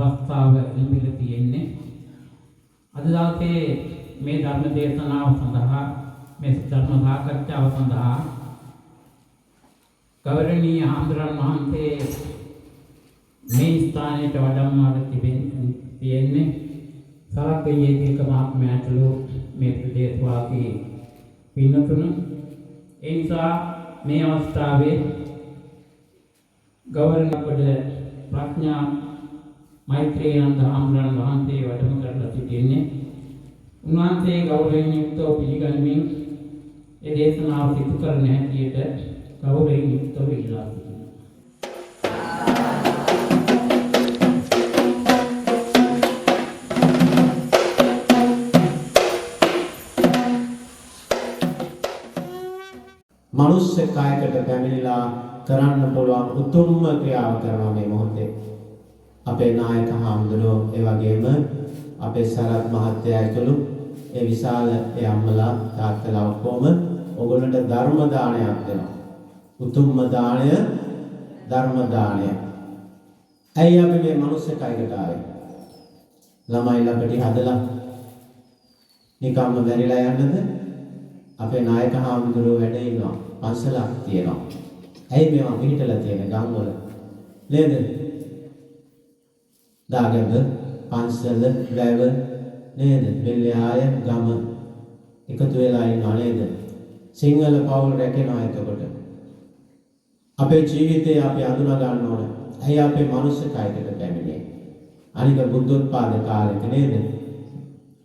අවස්ථාව ලැබිලා තියෙන්නේ. අද දවසේ මේ ධර්ම දේශනාව සඳහා මේ ධර්ම සාකච්ඡාව සඳහා ගෞරවනීය ආම්දුරන් වහන්සේ මේ ස්ථානයට වඩම්මවට තියෙන්නේ. සරත්වයේ දීක මහත්මයාටලු මේ ප්‍රදේශවාසී පින්නතුන්. ඒ නිසා මේ අවස්ථාවේ ගෞරවනීය ප්‍රඥා මෛත්‍රී ආනන්ද ආම්දුරන් වහන්සේ වැඩම කරලා සිටින්නේ. උන්වහන්සේ ගෞරවයෙන් යුක්තව පිළිගනිමින් ඒ දේශනාව සිදු කරන හැටියට ගෞරවයෙන් යුක්තව ඉල්ලා සිටිනවා. මනුෂ්‍ය කායකට පැමිණිලා කරන්න පුළුවන් උතුම්ම ක්‍රියාව කරනවා මේ මොහොතේ. අපේ නායක හාමුදුරුවෝ ඒ වගේම අපේ සරත් මහත්තයා ඇතුළු ඒ විශාල ඒ අම්මලා තාත්තලා ඔක්කොම ඔයගොල්ලන්ට ධර්ම දානයක් දෙනවා. උතුම්ම දාණය ධර්ම දාණය. ඇයි අපි මේ මනුෂ්‍ය කායකට ආවේ? ළමයි ළඟට හදලා නිකම්ම මැරිලා යන්නද? අපේ නායක හාමුදුරුවෝ වැඩ ඉන්නවා. පන්සලක් තියෙනවා. ඇයි මේවා පිටලා තියෙන ගම්වල? නේද? දාගැබ, පන්සල, වැව නේද? බෙල්ලයාය ගම එකතු වෙලා ඉන්නවා නේද? සිංහල පවුල් රැකෙනවා එතකොට. අපේ ජීවිතේ අපි අඳුනා ගන්න ඕන. ඇයි අපේ මනුෂ්‍ය කායකට පැමිණෙන්නේ? අනික බුද්ධෝත්පාද කාලෙක නේද?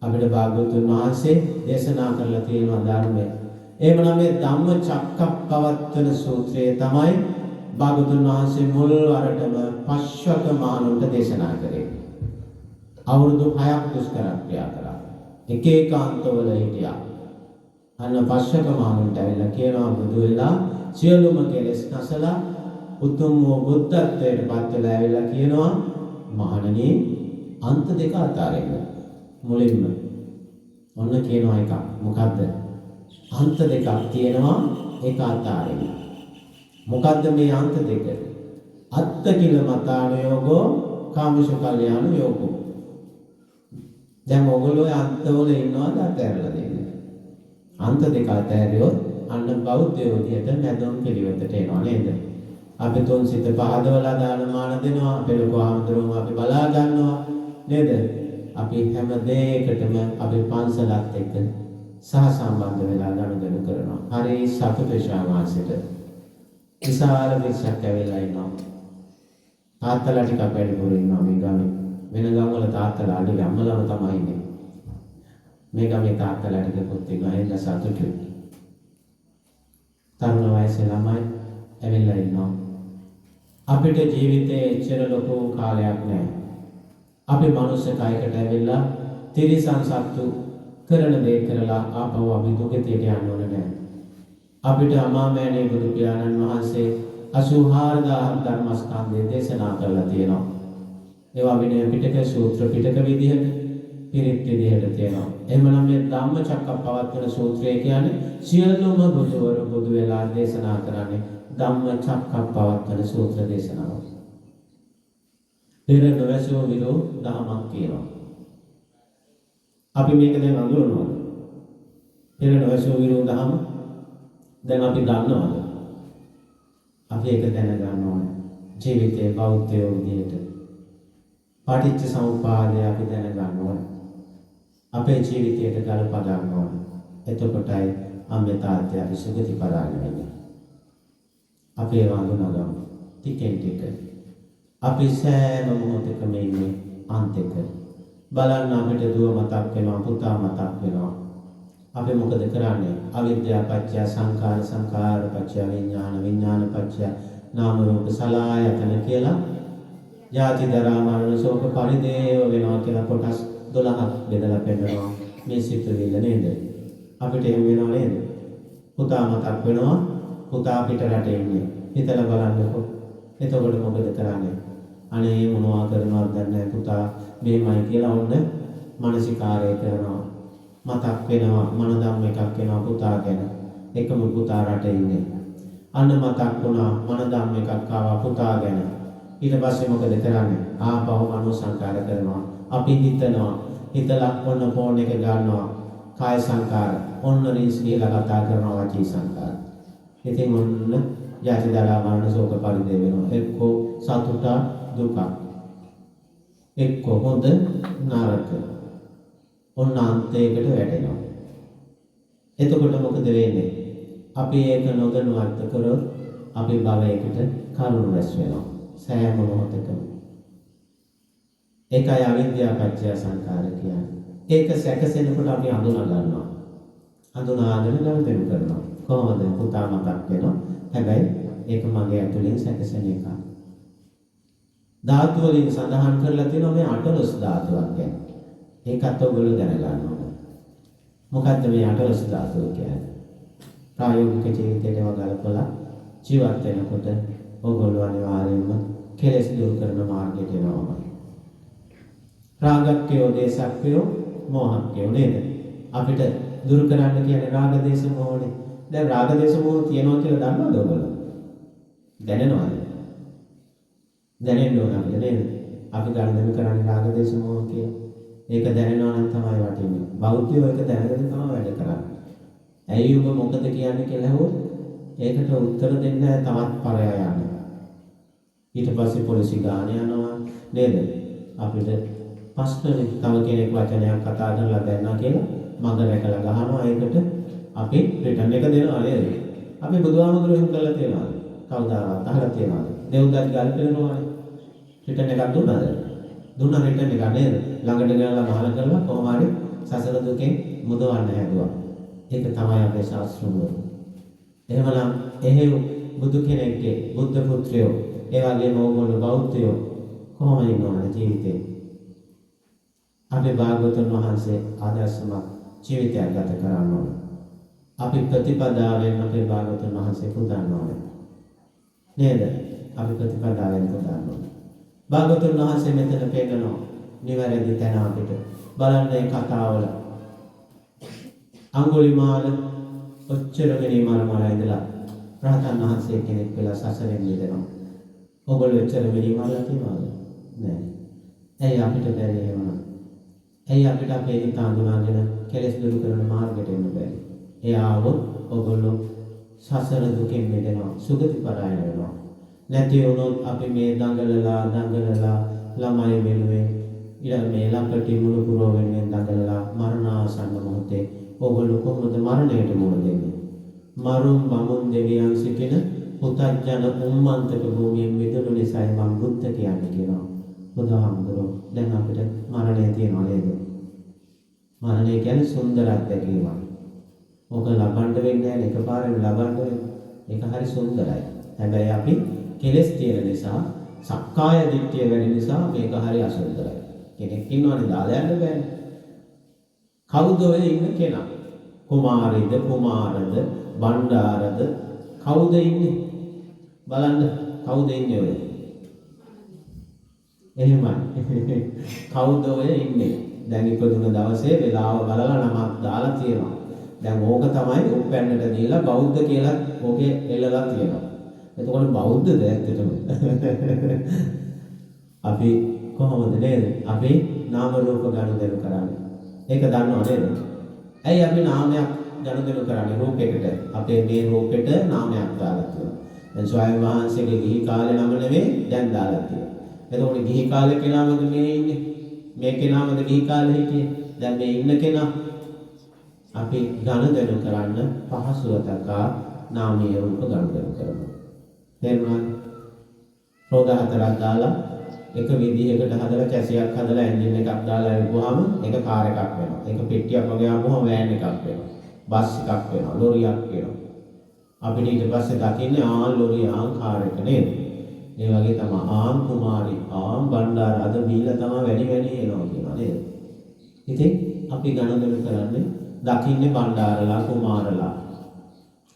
අපිට භාග්‍යවතුන් වහන්සේ දේශනා කරලා තියෙනවා ධර්මය. එහෙමනම් මේ ධම්මචක්කප්පවත්තන සූත්‍රය තමයි භාග්‍යවතුන් වහන්සේ මුල් වරටම පස්වක මහණුන්ට දේශනා කරේ. අවුරුදු 6ක් දුෂ්කර ක්‍රියා කරා. එක ඒකාන්තවල හිටියා. අන්න පස්වක මහණුන්ට ඇවිල්ලා කියනවා බුදු වෙලා සියලුම කෙලෙස් නැසලා උතුම් වූ බුද්ධත්වයට පත් වෙලා ඇවිල්ලා කියනවා මහණනි අන්ත දෙක අතාරින්න. මුලින්ම ඔන්න කියනවා එකක්. මොකද්ද? අන්ත දෙකක් තියෙනවා ඒක අතාරින්න. මොකද්ද මේ අන්ත දෙක? අත්ත කිල මතාන යෝගෝ කාමසු කල්යාණ යෝගෝ. දැන් ඔයගොල්ලෝ අන්තවල ඉන්නවද අතහැරලා දෙන්නේ? අන්ත දෙක අතහැරියොත් අන්න බෞද්ධයෝ විදියට නැදොම් පිළිවෙතට එනවා නේද? අපි තුන් සිත පහදවලා දානමාන දෙනවා. අපේ ලොකු ආමතුරුම අපි බලා ගන්නවා නේද? අපි හැම දෙයකටම අපි පන්සලත් එක්ක සහසම්බන්ධ වෙලා ගනුදෙනු කරනවා. හරි සතුටුයි ශාමාසිට. විශාල විශ්යක් ඇවිල්ලා ඉන්නවා. තාත්තලා ටිකක් වැඩිපුර ඉන්නවා මේ ගමේ. වෙන ගම්වල තාත්තලා අඩු අම්මලාම තමයි ඉන්නේ. මේ ගමේ තාත්තලා ටිකකුත් ඉන්නවා. ඒක සතුටුයි. තරුණ වයසේ ළමයි ඇවිල්ලා ඉන්නවා. අපිට ජීවිතේ එච්චර ලොකු කාලයක් නැහැ. අපි මනුෂ්‍ය කායකට ඇවිල්ලා තිරිසන් සත්තු කරන දේ කරලා ආපහු අපි දුකෙතියට යන්න ඕනේ නැහැ. අපිට අමාමෑණී බුදු පියාණන් වහන්සේ 84000 ධර්මස්කන්ධය දේශනා කරලා තියෙනවා. ඒවා විනය පිටක සූත්‍ර පිටක විදිහට පිරිත් විදිහට තියෙනවා. එහෙමනම් මේ ධම්මචක්කප්පවත්තන සූත්‍රය කියන්නේ සියලුම බුදුවරු බුදු වෙලා දේශනා කරන්නේ ධම්මචක්කප්පවත්තන සූත්‍ර දේශනාව. පෙර නොවැසෝ විරෝ දහමක් කියනවා. අපි මේක දැන් අඳුරනවද? පෙර නොවැසෝ විරෝ දහම දැන් අපි දන්නවද? අපි ඒක දැනගන්න ඕනේ. ජීවිතේ බෞද්ධයෝ විදියට පටිච්ච සමුප්පාදය අපි දැනගන්න ඕනේ. අපේ ජීවිතයට ගලපා ගන්න ඕනේ. එතකොටයි අම්මේ තාත්තේ අපි සුගති පදාගෙන වෙන්නේ. අපි ඒව අඳුනගමු. ටිකෙන් ටික අපි සෑම මොහොතකම ඉන්නේ අන්තික. බලන්න අපිට දුව මතක් වෙනවා, පුතා මතක් වෙනවා. අපි මොකද කරන්නේ? අවිද්‍යාව පත්‍ය සංඛාර, සංඛාර පත්‍ය විඥාන, විඥාන පත්‍ය නාම රූප සලආයතන කියලා ජාති ජරා මරණ ශෝක පරිදේව වෙනවා කියලා කොටස් 12ක් බෙදලා පෙන්නනවා. මේ සිතුවිල්ල නේද? අපිට එහෙම වෙනව නේද? පුතා මතක් වෙනවා, පුතා පිට රටේ ඉන්නේ. හිතලා බලන්නකෝ. එතකොට මොකද කරන්නේ? අනේ මොනවා කරනවද දන්නේ පුතා මේමයි කියලා ඔන්න මානසිකාරය කරනවා. මතක් වෙනවා මනදම් එකක් වෙනවා පුතා ගැන. එකම පුතා රටේ ඉන්නේ. අන්න මතක් වුණා මනදම් එකක් ආවා පුතා ගැන. ඊට පස්සේ මොකද කරන්නේ? ආපහු මනෝ සංකාර කරනවා. අපි හිතනවා. හිතලා ඔන්න ෆෝන් එක ගන්නවා. කාය සංකාර. ඔන්න රීල්ස් ගිහලා කතා කරනවා වාචී සංකාර. ඉතින් ඔන්න ජාති දරා මරණ ශෝක පරිදේ වෙනවා. එක්කෝ සතුට දුක. එක්කෝ හොඳ නරක. ඔන්න අන්තයකට වැටෙනවා. එතකොට මොකද වෙන්නේ? අපි ඒක නොදැනුවත් කරොත් අපි භවයකට කරුණ රැස් වෙනවා. සෑම මොහොතකම. ඒකයි අවිද්‍යාව පත්‍ය සංකාර කියන්නේ. ඒක සැකසෙනකොට අපි අඳුනා ගන්නවා. අඳුනාගෙන ගනුදෙනු කරනවා. කොහොමද? පුතා මතක් වෙනවා. හැබැයි ඒක මගේ ඇතුලෙන් සැකසෙන එක. ධාතු වලින් සඳහන් කරලා තියෙනවා මේ 18 ධාතුවක් ගැන. ඒකත් ඔයගොල්ලෝ දැනගන්න ඕනේ. මොකද්ද මේ 18 ධාතුව කියන්නේ? ප්‍රායෝගික ජීවිතයට වගලපලා ජීවත් වෙනකොට ඔයගොල්ලෝ අනිවාර්යයෙන්ම කෙලෙස් දුරු කරන මාර්ගයට එනවා. රාගක්කයෝ දේශක්කයෝ මෝහක්කයෝ නේද? අපිට දුරු කරන්න කියන්නේ රාග දේශ මොහොනේ. දැන් රාග දේශ මොහ තියනවා කියලා දන්නවද ඔයගොල්ලෝ? දැනෙනවද? දැනෙන්න ඕන අපිට නේද? අපි ගණන් කරන්නේ රාග දේශ මොහ කියලා. ඒක දැනෙනවා නම් තමයි වටින්නේ. බෞද්ධයෝ ඒක දැනගෙන තමයි වැඩ කරන්නේ. ඇයි ඔබ මොකද කියන්නේ කියලා අහුවොත් ඒකට උත්තර දෙන්න තවත් පරයා යනවා. ඊට පස්සේ පොලිසිය ගාන යනවා නේද? අපිට ප්‍රශ්නේ තව කෙනෙක් වචනයක් කතා කරලා දැන්නා කියලා මඟ රැකලා ගහනවා. ඒකට අපි රිටර්න් එක දෙනවා නේද? අපි බුදුහාමුදුරුවෝ එහෙම කරලා තියෙනවා. කවදාවත් අහලා තියෙනවද? දෙව්දත් ගල් පෙරනවානේ. රිටර්න් එකක් දුන්නාද? දුන්නා රිටර්න් එක නේද? ළඟට ගිහලා මහල කරලා කොහොම හරි සසර දුකෙන් මුදවන්න හැදුවා. ඒක තමයි අපේ ශාස්ත්‍රවල. එහෙමනම් එහෙව් බුදු කෙනෙක්ගේ බුද්ධ පුත්‍රයෝ ඒ වගේම ඕගොල්ලෝ බෞද්ධයෝ කොහොම ඉන්නවද ජීවිතේ? අපි භාගවතුන් වහන්සේ ආදර්ශමත් ජීවිතයක් ගත කරන්න ඕන. අපි ප්‍රතිපදාවෙන් අපේ භාගවතුන් වහන්සේ පුදන්න ඕන. නේද? අපි ප්‍රතිපදාවෙන් පුදන්න ඕන. භාගවතුන් වහන්සේ මෙතන පෙන්නනවා නිවැරදි තැන අපිට. බලන්න මේ කතාවල අඟුලිමාල ඔච්චර වෙලේ මර ඉඳලා රහතන් වහන්සේ කෙනෙක් වෙලා සසරෙන් මිදෙනවා. ඔයගොල්ලෝ ඔච්චර වෙලේ මරලා තියෙනවද? නෑ. ඇයි අපිට බැරි එහෙමනම්? ඇයි අපිට අපේ හිත අඳුනාගෙන කෙලෙස් දුරු කරන මාර්ගයට එන්න බැරි? එයාවොත් ඔයගොල්ලෝ සසර දුකෙන් මිදෙනවා. සුගති පරායන වෙනවා. නැති වුණොත් අපි මේ දඟලලා ළමයි වෙනුවෙන් ඊළඟ මේ ළඟටි මුළු පුරව වෙනුවෙන් දඟලලා මරණාසන්න මොහොතේ ඔයගොල්ලෝ කොහොමද මරණයට මුහුණ දෙන්නේ? මරුන් බමුන් දෙවියන් සිටින පුතඥ උම්මන්තක භූමියෙන් මිදුණු නිසායි මම බුද්ධ කියන්නේ කියනවා. බුදුහාමුදුරුවෝ දැන් අපිට මරණය තියෙනවා නේද? මරණය කියන්නේ සුන්දර අත්දැකීමක්. ඕක ලබන්න වෙන්නේ නැහැ එකපාරට ලබන්න වෙන්නේ. ඒක හරි සුන්දරයි. හැබැයි අපි කෙලස් තියෙන නිසා සක්කාය දිට්ඨිය වැඩි නිසා මේක හරි අසුන්දරයි. කෙනෙක් ඉන්නවනේ දාලා යන්න බෑනේ. කවුද ඔය ඉන්න කෙනා? කුමාරිද කුමාරද බණ්ඩාරද කවුද ඉන්නේ? බලන්න කවුද ඉන්නේ ඔය? එහෙමයි. කවුද ඔය ඉන්නේ? දැන් ඉපදුන දවසේ වෙලාව බලලා නමක් දාලා තියෙනවා. දැන් ඕක තමයි උපැන්නට දීලා බෞද්ධ කියලා ඕකේ එල්ලලා තියෙනවා. එතකොට බෞද්ධද ඇත්තටම? අපි කොහොමද නේද? අපි නාම රූප ගනුදෙනු කරන්නේ. ඒක දන්නව නේද? ඇයි අපි නාමයක් ගනුදෙනු කරන්නේ රූපයකට? අපේ මේ රූපෙට නාමයක් දාලා තියෙනවා. දැන් ස්වයං වහන්සේගේ ගිහි කාලේ නම නෙවෙයි දැන් දාලා තියෙනවා. එතකොට ගිහි කාලේ කෙනාමද මේ ඉන්නේ? මේ කෙනාමද ගිහි කාලේ හිටියේ? දැන් මේ ඉන්න කෙනා අපි ගනුදෙනු කරන්න පහසුව තකා නාමීය රූප ගනුදෙනු කරනවා. තේරුණාද? රෝග හතරක් දාලා එක විදිහකට හදලා කැසියක් හදලා එන්ජින් එකක් දාලා එවුවාම ඒක කාර් එකක් වෙනවා. ඒක පෙට්ටියක් වගේ ආවම වෑන් එකක් වෙනවා. බස් එකක් වෙනවා. ලොරියක් වෙනවා. අපිට ඊට පස්සේ දකින්නේ ලොරිය කාර් එක නේද? ඒ වගේ තමයි කුමාරි බණ්ඩාර අද බීලා තමයි වැඩි එනවා කියනවා නේද? ඉතින් අපි ගණන්දෙනු කරන්නේ දකින්නේ බණ්ඩාරලා කුමාරලා.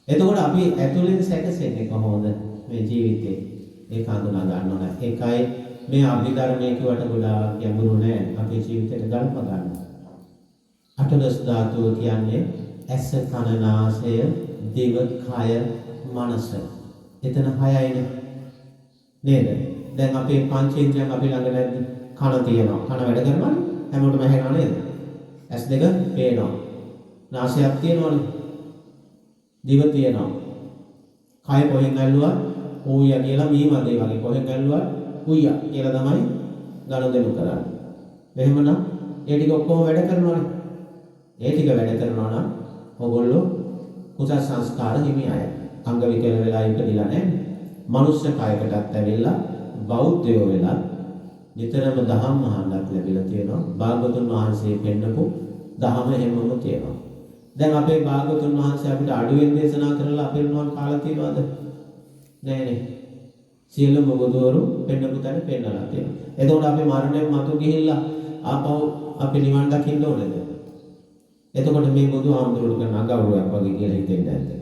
එතකොට අපි ඇතුලෙන් සැකසෙන්නේ කොහොමද මේ ජීවිතේ? ඒක හඳුනා ගන්න ඕන. ඒකයි මේ අභිධර්මයේ කියවට ගොඩාක් ගැඹුරු නෑ. අපේ ජීවිතයට ගලප ගන්න. 18 ධාතුව කියන්නේ ඇස කන නාසය දිව කය මනස. එතන 6යිනේ. නේද? දැන් අපේ පංචේන්ද්‍රයන් අපි ළඟ නැද්ද? කන තියෙනවා. කන වැඩ කරනවනේ. හැමෝටම ඇහෙනව නේද? ඇස් දෙක පේනවා. නාසයක් තියෙනවනේ. දිව තියෙනවා. කය කොහෙන් ඇල්ලුවා? ඌයා කියලා මීමදේ වගේ කොහෙන් ඇල්ලුවා? ඌයා කියලා තමයි ගනුදෙනු කරන්නේ. එහෙමනම් ඒ ටික ඔක්කොම වැඩ කරනවනේ. ඒ ටික වැඩ කරනවා නම් ඔයගොල්ලෝ කුසල සංස්කාර හිමි අය. අංග විකල වෙලා ඉපදිලා නැහැ. මනුෂ්‍ය කායකටත් ඇවිල්ලා බෞද්ධයෝ වෙලා නිතරම දහම් අහන්නත් ලැබිලා තියෙනවා. භාගතුන් වහන්සේ පෙන්නපු දහම හැමෝම තියෙනවා. දැන් අපේ භාගතුන් වහන්සේ අපිට අඩුවෙන් දේශනා කරලා අපේ මොනවා කාලා තියෙනවද? නෑනේ. සියලුම බුදුවරු පෙන්නපු තැන පෙන්නලා තියෙනවා. එතකොට අපි මරණයෙන් මතු ගිහිල්ලා ආපහු අපි නිවන් දකින්න ඕනේද? එතකොට මේ බුදුහාමුදුරුවෝ කරන අගෞරවයක් වගේ කියලා හිතෙන්නේ නැද්ද?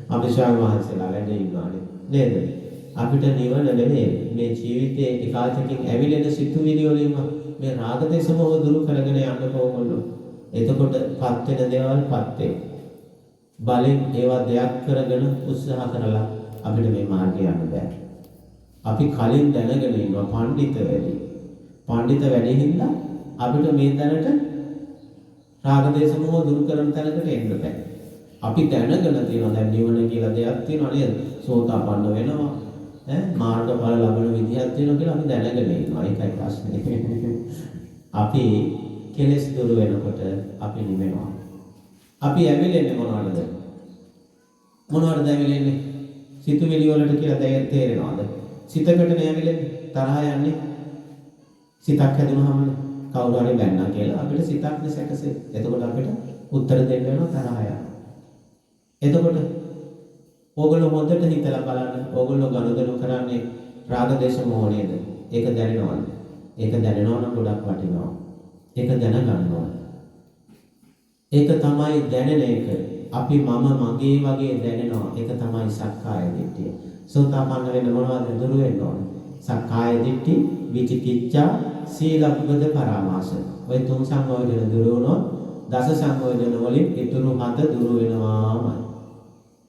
අපි ස්වාමීන් වහන්සේලා වැඩ ඉන්නවානේ නේද? අපිට නිවන නෙමෙයි මේ ජීවිතයේ එකාතකින් ඇවිලෙන සිතුවිලි වලින්ම මේ රාග දේශ මොහ දුරු කරගෙන යන්න ඕගොල්ලෝ. එතකොට පත් වෙන දේවල් පත් වේ. බලෙන් ඒවා දෙයක් කරගෙන උත්සාහ කරලා අපිට මේ මාර්ගය යන්න බෑ. අපි කලින් දැනගෙන ඉන්නවා පඬිත වැඩි. පඬිත වැඩි හින්දා අපිට මේ දැනට රාග දේශ මොහ දුරු කරන තැනකට එන්න බෑ. අපි දැනගෙන තියෙනවා දැන් නිවන කියලා දෙයක් තියෙනවා නේද? සෝතාපන්න වෙනවා. මාර්ගඵල ලබන විදිහක් තියෙනවා කියලා අපි දැනගෙන ඉන්නවා. ඒකයි ප්‍රශ්නේ. අපි කෙලෙස් දුරු වෙනකොට අපි නිවෙනවා. අපි ඇවිලෙන්නේ මොනවටද? මොනවටද ඇවිලෙන්නේ? සිතුවිලි වලට කියලා තේරෙනවද? සිතකට නෑවිලෙන්නේ තරහ යන්නේ. සිතක් හැදුනහම කවුරු හරි බැන්නා කියලා අපිට සිතක් නැසකසේ. එතකොට අපිට උත්තර දෙන්න වෙනවා තරහ යනවා. එතකොට ඕගොල්ලෝ හොඳට හිතලා බලන්න. ඕගොල්ලෝ ගනුදෙනු කරන්නේ රාග දේශ මොහ නේද? ඒක දැනෙනවද? ඒක දැනෙනවා නම් ගොඩක් වටිනවා. ඒක දැනගන්න ඕන. ඒක තමයි දැනෙන එක. අපි මම මගේ වගේ දැනෙනවා. ඒක තමයි සක්කාය දිට්ඨිය. සෝතාපන්න වෙන්න මොනවද දුරු වෙන්න ඕන? සක්කාය දිට්ඨි, විචිකිච්ඡා, සීලබ්බත පරාමාස. ඔය තුන් සංයෝජන දුරු වුණොත් දස සංයෝජන වලින් ඊතුරු හත දුරු වෙනවාමයි.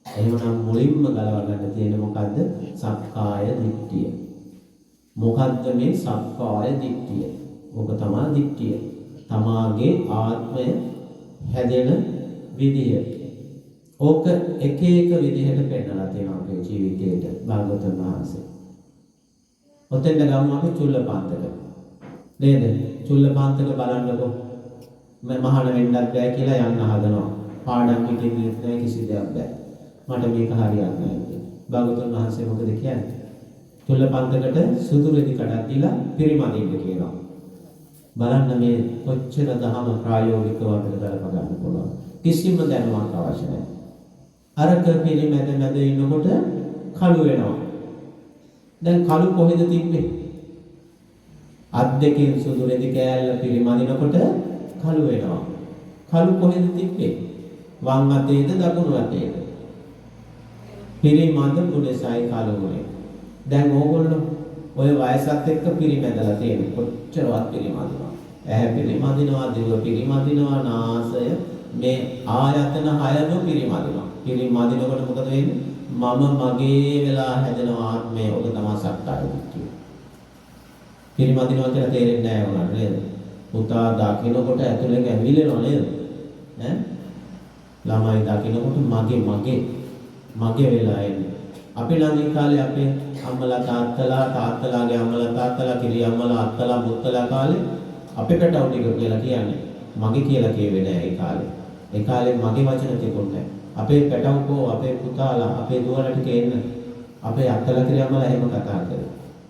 එහෙනම් මුලින්ම ගලව ගන්න තියෙන මොකද්ද? සක්කාය දිට්ඨිය. මොකද්ද මේ සක්කාය දිට්ඨිය? ඔබ තමයි දිට්ඨිය. තමාගේ ආත්මය හැදෙන විදිය. ඕක එක එක විදිහට පෙන්නලා තියෙනවා අපේ ජීවිතේට භාගවතුන් වහන්සේ. ඔතෙන් ගමු අපි චුල්ලපාන්තක. නේද? චුල්ලපාන්තක බලන්නකො. මහාන වෙන්නත් බෑ කියලා යන්න හදනවා. පාඩම් පිටින් නෑ කිසි දෙයක් බෑ. මට මේක හරියන්නේ නැහැ. භාගතුන් වහන්සේ මොකද කියන්නේ? චුල්ලපන්තකට සුදු රෙදි කඩක් දීලා පිරිමදින්න කියනවා. බලන්න මේ කොච්චර දහම ප්‍රායෝගිකව අපිට ගලප ගන්න පුළුවන්. කිසිම දැනුමක් අවශ්‍ය නැහැ. අරක පිරිමැද මැද ඉන්නකොට කළු වෙනවා. දැන් කළු කොහෙද තිබ්බේ? අත් දෙකෙන් සුදු රෙදි කෑල්ල පිරිමදිනකොට කළු වෙනවා. කළු කොහෙද තිබ්බේ? වම් අතේද දකුණු අතේද? පිරිමද පුඩසයි කලුනේ. දැන් ඕගොල්ලෝ ඔය වයසත් එක්ක පිරිමැදලා තියෙන කොච්චරවත් පිරිමදිනවා. ඇහැ පිරිමදිනවා, දිව පිරිමදිනවා, නාසය මේ ආයතන හයම පිරිමදිනවා. පිරිමදිනකොට මොකද වෙන්නේ? මම මගේ වෙලා හැදෙන ආත්මය ඔබ තමයි සක්කාය දිට්ඨිය. පිරිමදිනවා කියලා තේරෙන්නේ නැහැ උනට නේද? පුතා දකින්නකොට ඇතුලෙන් ඇවිලෙනවා නේද? ළමයි දකින්නකොට මගේ වෙලා එන්නේ. අපි ළඟින් කාලේ අපේ අම්මලා තාත්තලාගේ අම්මලා තාත්තලා කිරි අම්මලා අත්තලා මුත්තලා කාලේ අපේ පැටව ටික කියලා කියන්නේ මගේ කියලා කියෙන්නේ නැහැ ඒ කාලේ. ඒ කාලේ මගේ වචන තිබුණේ නැහැ. අපේ පැටවකෝ අපේ පුතාලා අපේ දුවලා ටික එන්න අපේ අත්තලා කිරි අම්මලා එහෙම කතා කරේ.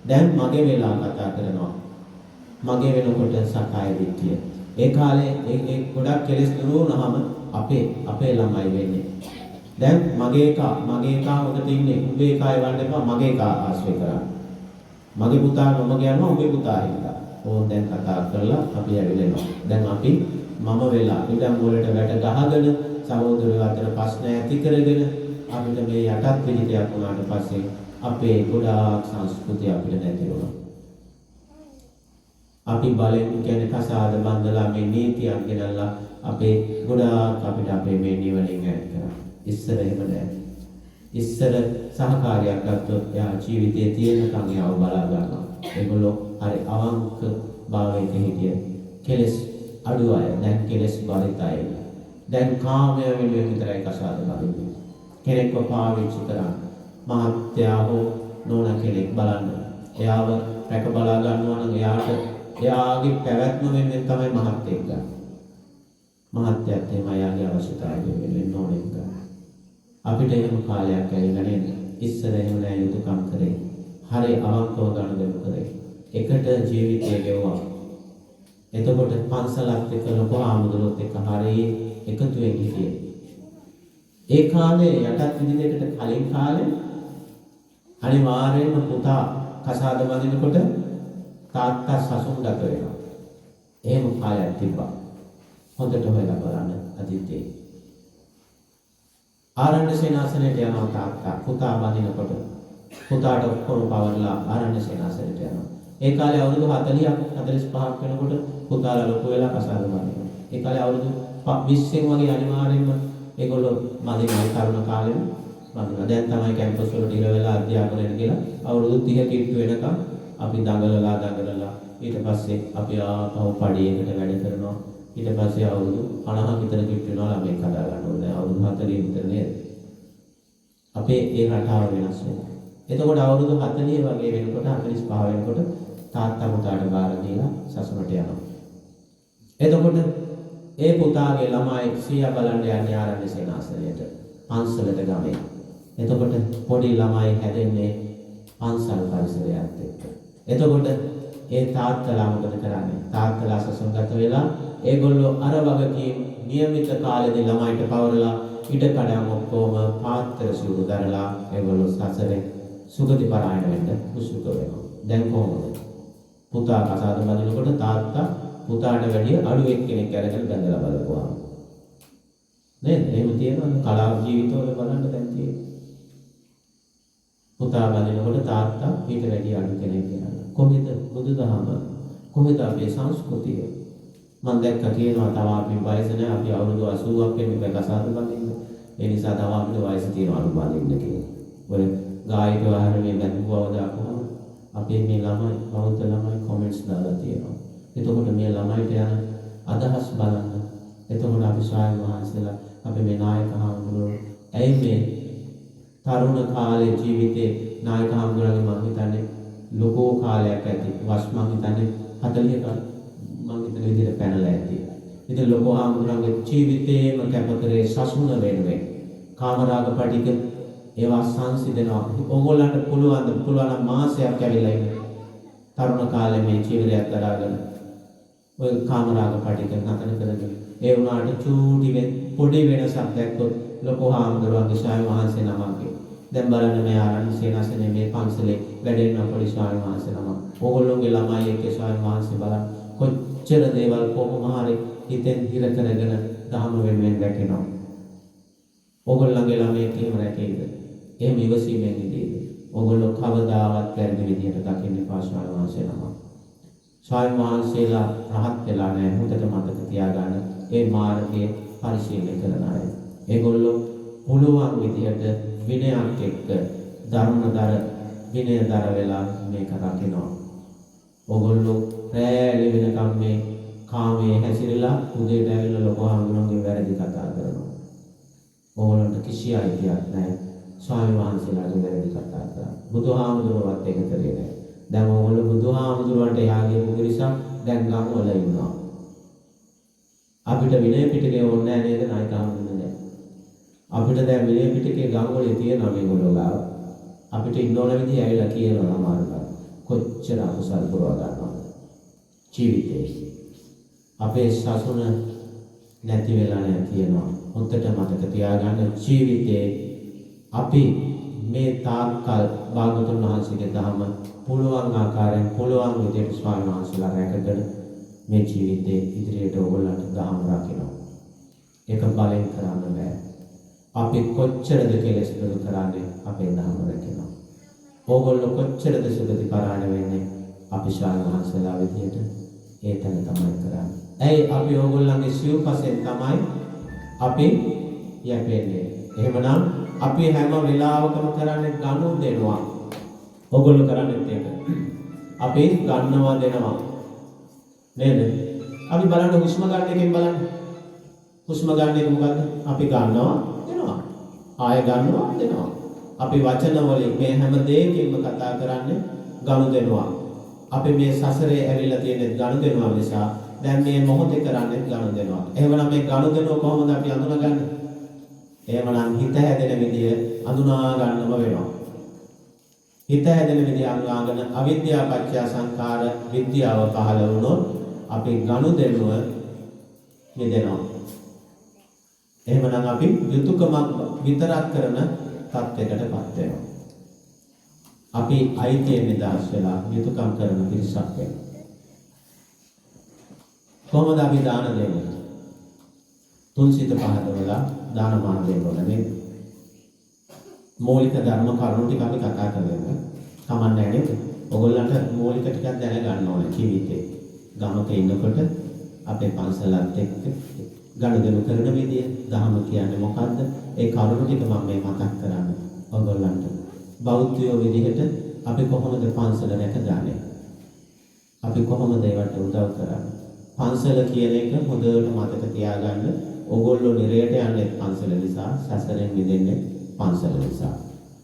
දැන් මගේ වෙලා කතා කරනවා. මගේ වෙනකොට සකාය දිට්ඨිය. ඒ කාලේ ඒ ගොඩක් කෙලස් දුරු වුණාම අපේ ළමයි වෙන්නේ. දැන් මගේ එකා ඔකට ඉන්නේ උඹේ එකා එවන්න එපා මගේ එකා ආශ්‍රය කරන්න. මගේ පුතා මම කියනවා උඹේ පුතා හින්දා. ඕන් දැන් කතා කරලා අපි ඇවිලෙනවා. දැන් අපි මම වෙලා ඉඳන් වලට වැට ගහගෙන සහෝදරයෝ අතර ප්‍රශ්න ඇති කරගෙන අපිට මේ යටත් පිළිකයක් වුණාට පස්සේ අපේ ගොඩාක් සංස්කෘතිය අපිට නැති වුණා. අපි බලෙන් කියන්නේ කසාද බන්දලා මේ නීතියක් ගෙනල්ලා අපේ ගොඩාක් අපිට අපේ මේ නිවනින් ඈත් කරා. ඉස්සර එහෙම නෑ. ඉස්සර සහකාරියක් ගත්තොත් එයා ජීවිතයේ තියෙනකන් එයාව බලා ගන්නවා. ඒගොල්ලෝ හරි අවංක භාවයක හිටිය. කෙලස් අඩු අය දැන් කෙලස් බරිත අය. දැන් කාමය වෙනුවෙන් විතරයි කසාද බඳින්නේ. කෙනෙක්ව පාවිච්චි කරා මහත්යා හෝ නෝනා කෙනෙක් බලන්න. එයාව රැක බලා ගන්නවා නම් එයාගේ පැවැත්ම වෙනුවෙන් තමයි මහත්යෙක් ගන්න. මහත්යත් එහෙම එයාගේ අවශ්‍යතාවය වෙනුවෙන් නෝනෙක් ගන්න. අපිට එහෙම කාලයක් ඇවිල්ලා නේද? ඉස්සර එහෙම නෑ යුතුයකම් කරේ. හරි අවංකව ගනුදෙනු කරේ. එකට ජීවිතය ගෙවුවා. එතකොට පන්සලක් එක්ක ලොකු ආමුදුරොත් එක්ක හරි එකතු වෙන්න හිටියේ. ඒ කාලේ යටත් විදිහකට කලින් කාලේ අනිවාර්යයෙන්ම පුතා කසාද බඳිනකොට තාත්තා සසුන් ගත වෙනවා. එහෙම කාලයක් තිබ්බා. හොඳට හොයලා බලන්න අතීතේ. ආරණ්‍ය සේනාසනයට යනවා තාත්තා පුතා බඳිනකොට. පුතාට ඔක්කොම පවර්ලා ආරණ්‍ය සේනාසනයට යනවා. ඒ කාලේ අවුරුදු 40ක් 45ක් වෙනකොට පුතාලා ලොකු වෙලා කසාද බඳිනවා. ඒ කාලේ අවුරුදු 20න් වගේ අනිවාර්යයෙන්ම ඒගොල්ලෝ බඳිනවා තරුණ කාලෙම බඳිනවා. දැන් තමයි කැම්පස් වලට ඉර වෙලා අධ්‍යාපනයට කියලා අවුරුදු 30 කිට්ටු වෙනකම් අපි දඟලලා ඊට පස්සේ අපි ආපහු පඩියකට වැඩ කරනවා. ඊට පස්සේ අවුරුදු 50 විතර කිට්ටු වෙනවා ළමයි කඩා ගන්න ඕනේ. අවුරුදු 40 විතර නේද? අපේ ඒ රටාව වෙනස් වෙනවා. එතකොට අවුරුදු 40 වගේ වෙනකොට 45 වෙනකොට තාත්තා පුතාට බාර දීලා සසුනට යනවා. එතකොට ඒ පුතාගේ ළමයි සීයා බලන්න යන්නේ ආරණ්‍ය සේනාසනයට පන්සලට ගමේ. එතකොට පොඩි ළමයි හැදෙන්නේ පන්සල් පරිසරයත් එක්ක. එතකොට ඒ තාත්තලා මොකද කරන්නේ? තාත්තලා සසුන්ගත වෙලා ඒගොල්ලෝ අර වගකීම් નિયમિત කාලෙදී ළමයිට පවරලා ඉඩ කඩම් ඔක්කොම පාත්‍ර සූරු දරලා ඒගොල්ලෝ සසරේ සුගති පරායන වෙන්න උත්සුක වෙනවා. දැන් කොහොමද? පුතා කසාද බඳිනකොට තාත්තා පුතාට වැඩිය අඩු එක්කෙනෙක් අරගෙන බඳලා බලපුවා. නේද? එහෙම තියෙනවා කලාව ජීවිතවල බලන්න දැන් තියෙනවා. පුතා බඳිනකොට තාත්තා ඊට වැඩිය අඩු කෙනෙක් කියලා. කොහෙද බුදුදහම? කොහෙද අපේ සංස්කෘතිය? මම දැක්ක කියනවා තව අපි වයස නැහැ අපි අවුරුදු 80ක් වෙනකන් කසාද බඳින්න. ඒ නිසා තව අපිට වයස තියෙනවා අඩු බඳින්න කියලා. ඔය ගායක වහරමේ බැඳුවව දාපුවම අපේ මේ ළමයි බෞද්ධ ළමයි කමෙන්ට්ස් දාලා තියෙනවා. එතකොට මේ ළමයිට යන අදහස් බලන්න. එතකොට අපි ස්වාමීන් වහන්සේලා අපි මේ නායක හාමුදුරුවෝ ඇයි මේ තරුණ කාලේ ජීවිතේ නායක හාමුදුරුවන්ගේ මම හිතන්නේ ලොකෝ කාලයක් ඇති. වස් මම හිතන්නේ 40ක මම හිතන විදිහට පැනලා ඇති. ඉතින් ලොකෝ හාමුදුරුවන්ගේ ජීවිතේම කැප කරේ සසුන වෙනුවෙන්. කාමරාග පටික ඒවා සංසිඳනවා. ඕගොල්ලන්ට පුළුවන් මාසයක් ඇවිල්ලා ඉන්න. තරුණ කාලේ මේ ජීවිතයක් දරාගෙන ඔය කාමරාග පටික නතර කරගෙන ඒ වුණාට චූටි පොඩි වෙනසක් දැක්කොත් ලොකෝ හාමුදුරුවන්ගේ ස්වාමීන් වහන්සේ නමක්ගේ. දැන් බලන්න මේ ආරණ්‍ය සේනාසනේ මේ පන්සලේ වැඩෙන පොඩි ස්වාමීන් වහන්සේ නමක්. ඕගොල්ලෝගේ ළමයි එක්ක ස්වාමීන් වහන්සේ බලන්න කොච්චර දේවල් කොහොම හරි හිතෙන් හිර කරගෙන ධර්ම වෙනුවෙන් රැකෙනවා. ඕගොල්ලන්ගේ ළමයෙක් එහෙම රැකෙයිද? එහෙම ඉවසීමෙන් ඉඳීද? ඕගොල්ලෝ කවදාවත් වැරදි විදියට දකින්නේ ස්වාමීන් වහන්සේ නමක්. ස්වාමීන් වහන්සේලා රහත් වෙලා නැහැ. හොඳට මතක තියාගන්න. ඒ මාර්ගයේ පරිශීලනය කරන අය. ඒගොල්ලෝ පුළුවන් විදියට විනයක් එක්ක ධර්මදර විනයදර වෙලා මේක රකිනවා. ඕගොල්ලෝ රැලි වෙනකම් මේ කාමයේ හැසිරලා උදේට ඇවිල්ලා ලොකු හාමුදුරන්ගේ වැරදි කතා කරනවා. ඕගොල්ලන්ට කිසි අයිතියක් නැහැ. ස්වාමීන් වහන්සේලාගේ වැරදි කතා කරා. බුදුහාමුදුරුවෝවත් ඒක කරේ නැහැ. දැන් ඕගොල්ලෝ බුදුහාමුදුරුවන්ට යාගේ පුදුරිසා දැන් ගම්වල ඉන්නවා. අපිට විනය පිටකේ ඕනේ නැහැ නේද නායක හාමුදුරුවෝ? අපිට දැන් විනය පිටකේ ගම්වලේ තියෙනවා මේගොල්ලෝ ගාව. අපිට ඉන්න ඕන විදිහ ඇවිල්ලා කියනවා අමාරුයි. කොච්චර අකුසල් පුරවා ගන්නවද ජීවිතේ. අපේ සසුන නැති වෙලා නැහැ කියනවා. හොඳට මතක තියාගන්න ජීවිතේ අපි මේ තාක්කල් භාගතුන් වහන්සේගේ ධර්ම පුළුවන් ආකාරයෙන් පුළුවන් විදිහට ස්වාමීන් වහන්සේලා රැකගෙන මේ ජීවිතේ ඉදිරියට ඕගොල්ලන්ට ධර්ම රකිනවා. ඒක බලෙන් කරන්න බෑ. අපි කොච්චරද කෙලෙස් දුරු කරන්නේ අපේ ධර්ම රැකෙනවා. ඕගොල්ලෝ කොච්චරද සුගති පරායන වෙන්නේ අපි ස්වාමීන් වහන්සේලා විදිහට ඒ තැන තමයි කරන්නේ. ඇයි අපි ඕගොල්ලන්ගේ සිව්පසෙන් තමයි අපි යැපෙන්නේ. එහෙමනම් අපි හැම වෙලාවකම කරන්නේ ගනු දෙනවා. ඔගොල්ලෝ කරන්නේ ඒක. අපි ගන්නවා දෙනවා. නේද? අපි බලන්න හුස්ම ගන්න එකෙන් බලන්න. හුස්ම ගන්න එක මොකද්ද? අපි ගන්නවා දෙනවා. ආය ගන්නවා දෙනවා. අපි වචන වලින් මේ හැම දෙයකින්ම කතා කරන්නේ ගනු දෙනවා. අපි මේ සසරේ ඇවිල්ලා තියෙන ගනු දෙනවා නිසා දැන් මේ මොහොතේ කරන්නේ ගනු දෙනවා. එහෙමනම් මේ ගනු දෙනවා කොහොමද අපි අඳුනගන්නේ? එහෙමනම් හිත හැදෙන විදිය අඳුනා ගන්නම වෙනවා. හිත හැදෙන විදිය අනුගාගෙන අවිද්‍යාව පත්‍ය සංඛාර විද්‍යාව පහළ වුණොත් අපි ගනු දෙනුව නිදෙනවා. එහෙමනම් අපි යුතුයකමක් විතරක් කරන තත්යකටපත් වෙනවා. අපි අයිතියෙන් නිදහස් වෙලා යුතුයකම් කරන පිරිසක් වෙනවා. කොහොමද අපි දාන දෙන්නේ? තුන්සිත පහදවලා දානමාන දෙන්න ඕනේ නේද? මූලික ධර්ම කරුණු ටික අපි කතා කරගෙන කමන්නේ නේද? ඔයගොල්ලන්ට මූලික ටිකක් දැනගන්න ඕනේ ජීවිතේ. ගමක ඉන්නකොට අපේ පන්සලත් එක්ක ගනුදෙනු කරන විදිය, ධර්ම කියන්නේ මොකද්ද? ඒ කරුණු ටික මම මේ මතක් කරන්නේ ඔයගොල්ලන්ට. බෞද්ධයෝ විදිහට අපි කොහොමද පන්සල රැකගන්නේ? අපි කොහොමද ඒවට උදව් කරන්නේ? පන්සල කියන එක හොඳට මතක තියාගන්න. ඔයගොල්ලෝ නිරයට යන්නේ පන්සල නිසා, සසරෙන් මිදෙන්නේ පන්සල නිසා.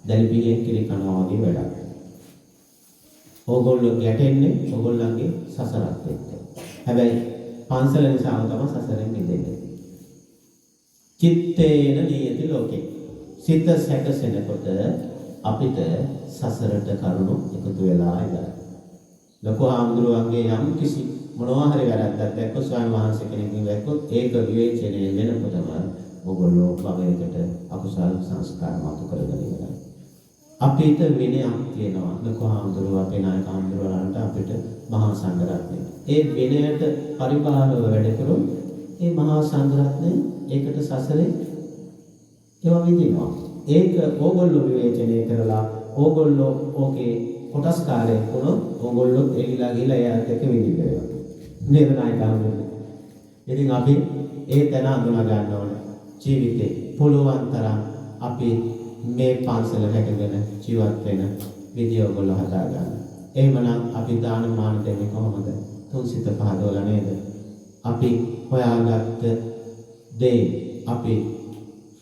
දැලිපියෙන් කිරි කනවා වගේ වැඩක්. ඕගොල්ලෝ ගැටෙන්නේ ඕගොල්ලන්ගේ සසරත් එක්ක. හැබැයි පන්සල නිසාම තමයි සසරෙන් මිදෙන්නේ. චිත්තේන නියති ලෝකේ. සිත සැකසෙනකොට අපිට සසරට කරුණු එකතු වෙලා ඉඳලා. ලොකු ආම්දුරුවන්ගේ යම් කිසි මොනවා හරි වැරද්දක් දැක්කොත් ස්වාමීන් වහන්සේ කෙනෙක්ගෙන් දැක්කොත් ඒක විවේචනය වෙනකොටම ඕගොල්ලෝ භවයකට අකුසල සංස්කාර මතු කරගෙන ඉවරයි. අපිට විනයක් තියෙනවා. ලොකු ආම්දුරුව අපේ නායක ආම්දුරුවන්ට අපිට මහා සංඝරත්නය. ඒ විනයට පරිපාලව වැඩ කරොත් ඒ මහා සංඝරත්නය ඒකට සසරේ ඒවා විඳිනවා. ඒක ඕගොල්ලෝ විවේචනය කරලා ඕගොල්ලෝ ඕකේ කොටස්කාරයෙක් වුණොත් ඕගොල්ලෝ එලිලා ගිහලා එයාට එක විඳින්න වෙනවා. නේද නායක ආම්දුරුව? ඉතින් අපි ඒ තැන අඳුනා ගන්න ඕනේ. ජීවිතේ පුළුවන් තරම් අපි මේ පන්සල රැකගෙන ජීවත් වෙන විදිය ඔයගොල්ලෝ හදා ගන්න. එහෙමනම් අපි දාන මාන දෙන්නේ කොහොමද? තුන්සිත පහදවලා නේද? අපි හොයාගත්ත දේ අපි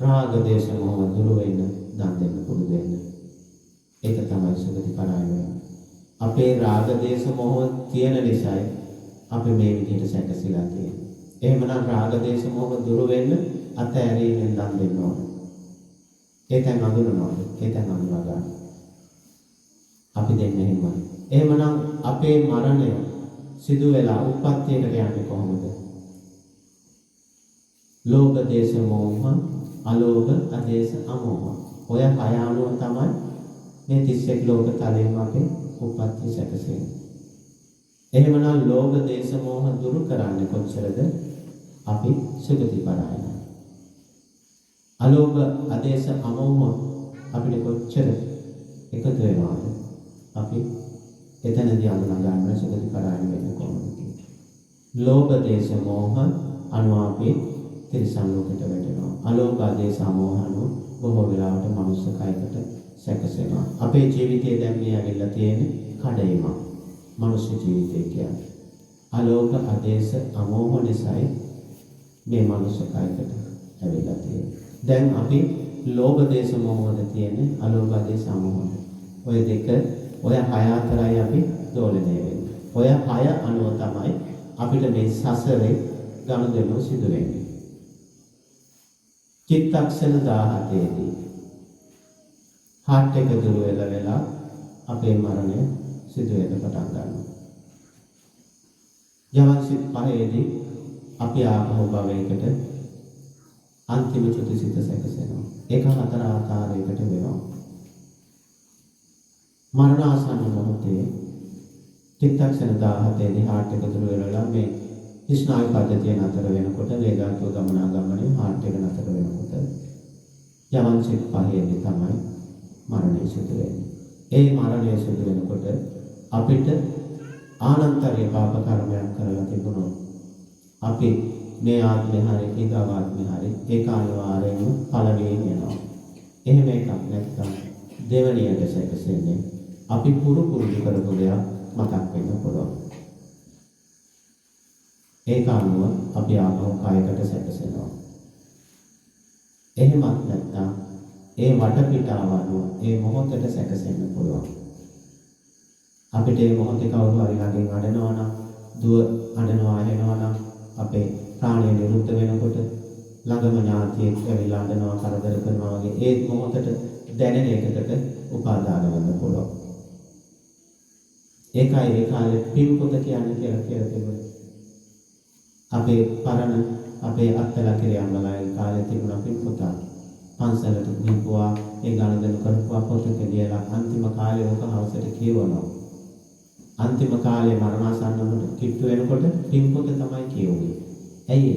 රාග දේශ මොහ දුරු වෙන්න දන් දෙන්න පුළු වෙන්න. ඒක තමයි සුගති පරායන. අපේ රාග දේශ මොහ තියෙන නිසායි අපි මේ විදිහට සැකසීලා තියෙන්නේ. එහෙමනම් රාග දේශ මොහ දුරු වෙන්න අතෑරීමෙන් දන් දෙන්න ඕනේ. ඒකෙන් අඳුනනවා. ඒකෙන් අඳුනා ගන්න. අපි දෙන්නේ එහෙමයි. එහෙමනම් අපේ මරණය සිදු වෙලා උප්පත්තියකට යන්නේ කොහොමද? ලෝභ දේශ මොහ, අලෝභ අදේශ අමෝහ. ඔය කය අනුව තමයි මේ 31 ලෝක තලයෙන් අපේ උප්පත්තිය සැකසෙන්නේ. එහෙමනම් ලෝභ දේශ මොහ දුරු කරන්නේ කොච්චරද? අපි සුගති පරායනයි. අලෝභ අදේශ අමෝහ අපිට කොච්චර එකතු වෙනවද? අපි එතනදී අඳුනා ගන්න සුගති පරායන වෙන්නේ කොහොමද? ලෝභ දේශ මොහ අනුවාපේ තිරිසන් ලෝකයට වැටෙනවා. අලෝභ ආදේශ අමෝහන බොහෝ වෙලාවට මනුස්ස කයකට සැකසෙනවා. අපේ ජීවිතයේ දැන් මේ ඇවිල්ලා තියෙන කඩේම මනුස්ස ජීවිතය කියන්නේ. අලෝභ ආදේශ අමෝහ නිසායි මේ මනුස්ස කයකට ඇවිල්ලා තියෙන්නේ. දැන් අපි ලෝභ දේශ මොහොත තියෙන්නේ අලෝභ ආදේශ අමෝහන. ඔය දෙක ඔය හය අතරයි අපි දෝලණය වෙන්නේ. ඔය හය අනුව තමයි අපිට මේ සසරේ ගනුදෙනු සිදු වෙන්නේ. චිත්තක්ෂණ 17දී හાર્ට් එක දුර වෙලා අපේ මරණය සිදු වෙන්න පටන් ගන්නවා. යවන්සිත 5දී අපි ආපහු භවයකට අන්තිම චුතිසිත සැකසෙනවා. ඒක හතර ආකාරයකට වෙනවා. මරණාසන්න මොහොතේ චිත්තක්ෂණ 17දී හાર્ට් එක දුර වෙලා මේ ස්නායු පද්ධතිය නතර වෙනකොට වේගාත්මක ගමනාගමනයේ හાર્ට් එක නතර වෙනකොට යවන්සිත 5දී තමයි මරණය සිදු වෙන්නේ. ඒ මරණය සිදු වෙනකොට අපිට ආනන්තරිය පාප කර්මයක් කරලා තිබුණොත් අපි මේ ආත්මේ හරි ඊගාව ආත්මේ හරි ඒක අනිවාර්යයෙන්ම පළවෙනි වෙනවා. එහෙම එකක් නැත්නම් දෙවනියට සැකසෙන්නේ අපි පුරුදු කරපු දෙයක් මතක් වෙන්න පුළුවන්. ඒක අනුව අපි ආපහු කායකට සැකසෙනවා. එහෙමත් නැත්නම් ඒ වටපිටාව අනුව ඒ මොහොතට සැකසෙන්න පුළුවන්. අපිට මේ මොහොතේ කවුරු හරි ළඟින් අඬනවා නම්, දුව අඬනවා ඇහෙනවා නම්, අපේ ප්‍රාණය නිරුද්ධ වෙනකොට ළඟම ඥාතියෙක් ඇවිල්ලා අඬනවා කරදර කරනවා වගේ ඒ මොහොතට දැනෙන එකකට උපාදාන වෙන්න පුළුවන්. ඒකයි ඒ කාලේ පින්පොත කියන්නේ කියලා තිබුණේ. අපේ පරණ අපේ අත්තලා කිරියම්මලාගේ කාලේ තිබුණ පින්පොත. පන්සලට ගිහුවා ඒ ගණදෙනු කරපුවා පොතක ලියලා අන්තිම කාලේ ඔක හවසට කියවනවා. අන්තිම කාලේ මරණාසන්නවට කිට්ටු වෙනකොට පින්පොත තමයි කියුවේ. ඇයි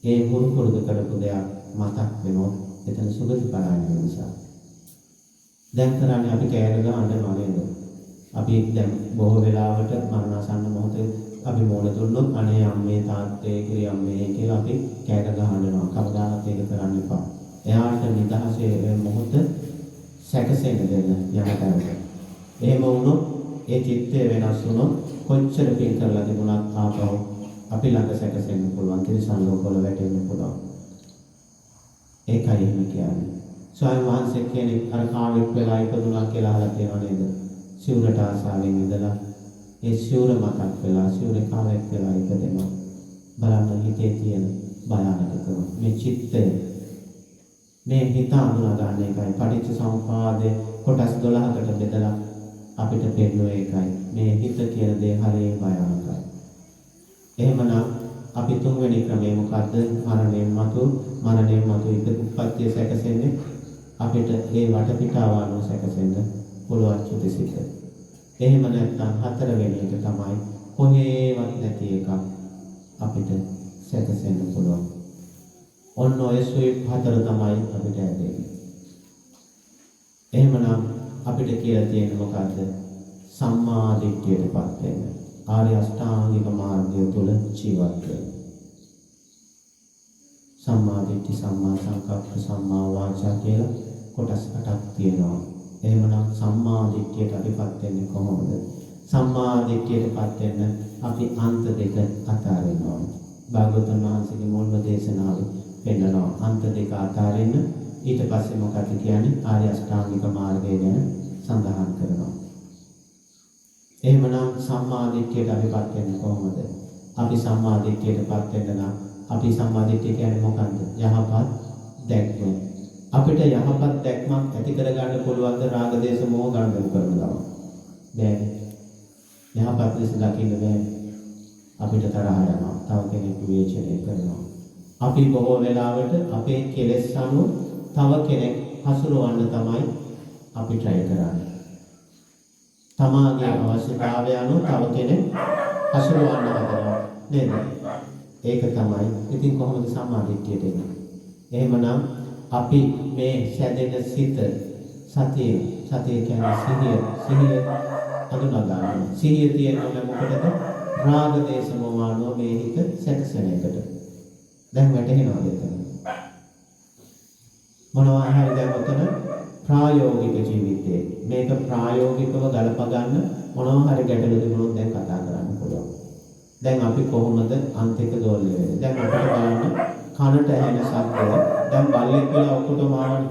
ඒ පුරුදු කරපු දෙයක් මතක් වෙනවා. එතන සුගති පරායන නිසා. දැන් කරන්නේ අපි කෑර ගහනවා නේද? අපි දැන් බොහෝ වෙලාවට මරණාසන්න මොහොතේ අපි මොන දුන්නොත් අනේ අම්මේ තාත්තේ කිරියම්මේ කියලා අපි කෑර ගහනවා. කවදාවත් ඒක කරන්න එපා. එයාට නිදහසේ මොහොත සැකසෙන්න දෙන්න යමතරට. එහෙම වුණොත් ඒ චිත්තය වෙනස් වුණොත් කොච්චර පින් කරලා තිබුණත් ආපහු අපි ළඟ සැකසෙන්න පුළුවන්. තිරිසන් ලෝකවල වැටෙන්න පුළුවන්. ඒකයි එහෙම කියන්නේ. ස්වයං වහන්සේ කෙනෙක් අර කාමෙක් වෙලා ඉපදුණා කියලා අහලා තියෙනව නේද? සිවුරට ආසාවෙන් ඉඳලා ඒ සිවුර මතක් වෙලා සිවුරේ කාමෙක් වෙලා ඉපදෙනවා. බලන්න හිතේ තියෙන භයානකකම. මේ චිත්තය මේ හිත අඳුනා ගන්න එකයි. පටිච්ච සමුප්පාදේ කොටස් 12කට බෙදලා අපිට පෙන්වුවේ ඒකයි. මේ හිත කියන දේ හරිය භයානකයි. එහෙමනම් අපි තුන්වෙනි ක්‍රමය මොකද්ද? මරණයෙන් මතු උපත්තිය සැකසෙන්නේ අපිට ඒ වටපිටාව අනුව සැකසෙන්න පුළුවන් චුතිසිත. එහෙම නැත්නම් හතරවෙනි එක තමයි කොහේවත් නැති එකක් අපිට සැකසෙන්න පුළුවන්. ඔන්න ඔය ස්වීප් හතර තමයි අපිට ඇදෙන්නේ. එහෙමනම් අපිට කියලා තියෙන්නේ මොකද්ද? සම්මා දිට්ඨියටපත් වෙන්න. ආර්ය අෂ්ටාංගික මාර්ගය තුල ජීවත් වෙන්න. සම්මා දිට්ඨි, සම්මා සංකප්ප, සම්මා වාචා කියලා කොටස් 8ක් තියෙනවා. එහෙමනම් සම්මා දිට්ඨියට අපිපත් වෙන්නේ කොහොමද? සම්මා දිට්ඨියටපත් වෙන්න අපි අන්ත දෙක අතාරින්න ඕනේ. භාගතුන් වහන්සේගේ මුල්ම දේශනාවේ පෙන්නනවා අන්ත දෙක අතාරින්න. ඊට පස්සේ මොකක්ද කියන්නේ? ආර්ය අෂ්ටාංගික මාර්ගය ගැන සඳහන් කරනවා. එහෙමනම් සම්මා දිට්ඨියට අපිපත් වෙන්නේ කොහොමද? අපි සම්මා දිට්ඨියටපත් වෙන්න නම් අපි සම්මා දිට්ඨිය කියන්නේ මොකක්ද? යහපත් දැක්ම. අපිට යහපත් දැක්මක් ඇති කරගන්න පුළුවන්ද රාග දේශ මොහ ගණන් කරනවා? බැහැ. යහපත් ලෙස දකින්න බැහැ. අපිට තරහ යනවා. තව කෙනෙක් විවේචනය කරනවා. අපි බොහෝ වෙලාවට අපේ කෙලෙස් අනුව තව කෙනෙක් හසුරවන්න තමයි අපි try කරන්නේ. තමාගේ අවශ්‍යතාවය අනුව තව කෙනෙක් හසුරවන්න හදනවා නේද? ඒක තමයි. ඉතින් කොහොමද සම්මා දිට්ඨියට එන්නේ? එහෙමනම් අපි මේ සැදෙන සිත සතිය කියන්නේ සිහිය අඳුනා ගන්න. සිහිය තියෙන්නේ මොකටද? රාග දේශ මොහානෝ මේ හිත සැකසෙන එකට. දැන් වැටහෙනවද එතන? මොනවා හරි දැන් ඔතන ප්‍රායෝගික ජීවිතේ මේක ප්‍රායෝගිකව ගලප ගන්න මොනවා හරි ගැටලු තිබුණොත් දැන් කතා කරන්න පුළුවන්. දැන් අපි කොහොමද අන්තික දෝල්ලේ වෙන්නේ? දැන් අපිට බලන්න කනට ඇහෙන ශබ්දය දැන් බල්ලෙක් කියලා ඔක්කොටම ආවනේ.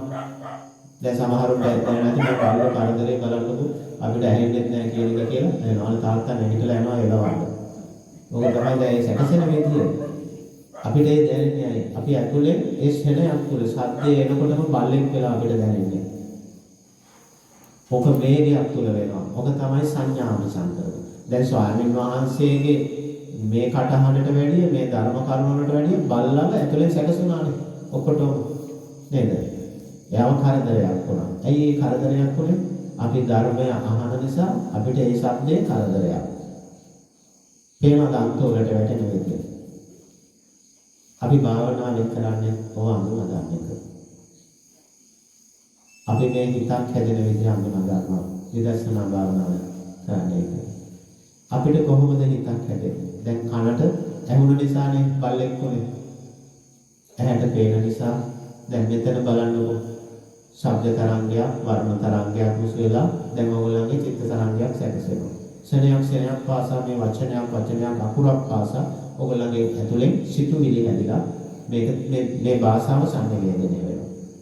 දැන් සමහරුන්ට දැනෙන්නේ නැති මේ බල්ල කරදරේ බලනකොට අපිට ඇහෙන්නේ නැහැ කියන එක කියලා එනවා. තාත්තා නැගිටලා යනවා එළවන්න. ඕක තමයි දැන් සැකසෙන විදිය. අපිට ඒ දැනෙන්නේ නැහැ. අපි ඇතුලේ ඒ ශරණයක් තුල සද්දේ එනකොටම බල්ලෙක් වෙලා අපිට දැනෙන්නේ. ඔක වේගයක් තුල වෙනවා. ඔක තමයි සංඥානුසංකරය. දැන් ස්වාමීන් වහන්සේගේ මේ කටහඬට වැඩිය මේ ධර්ම කරුණවලට වැඩිය බල්ලව ඇතුලෙන් සැකසුණානේ. ඔක්කොටම නේද? එයාව කරදරයක් වුණා. ඇයි ඒ කරදරයක් වුනේ? අපි ධර්මය අහන නිසා අපිට ඒ ශබ්දේ කරදරයක්. පේනවද අන්තවලට වැටෙන විදිය? අපි භාවනාවෙන් කරන්නේ ඕවා අඳුනා ගන්න එක. අපි මේ හිතක් හැදෙන විදිහ අඳුනා ගන්නවා. විදර්ශනා භාවනාව කරන්නේ ඒක. අපිට කොහොමද හිතක් හැදෙන්නේ? දැන් කනට ඇහුන නිසානේ බල්ලෙක් වුනේ. ඇහැට පේන නිසා දැන් මෙතන බලන්නකො ශබ්ද තරංගයක්, වර්ණ තරංගයක් මුසු වෙලා දැන් ඔයගොල්ලන්ගේ චිත්ත තරංගයක් සැකසෙනවා. ක්ෂණයක් පාසා මේ වචනයක් අකුරක් පාසා ඔයගොල්ලන්ගේ ඇතුලෙන් සිතුවිලි හැදිලා මේ භාෂාව සංවේදනය වෙනවා.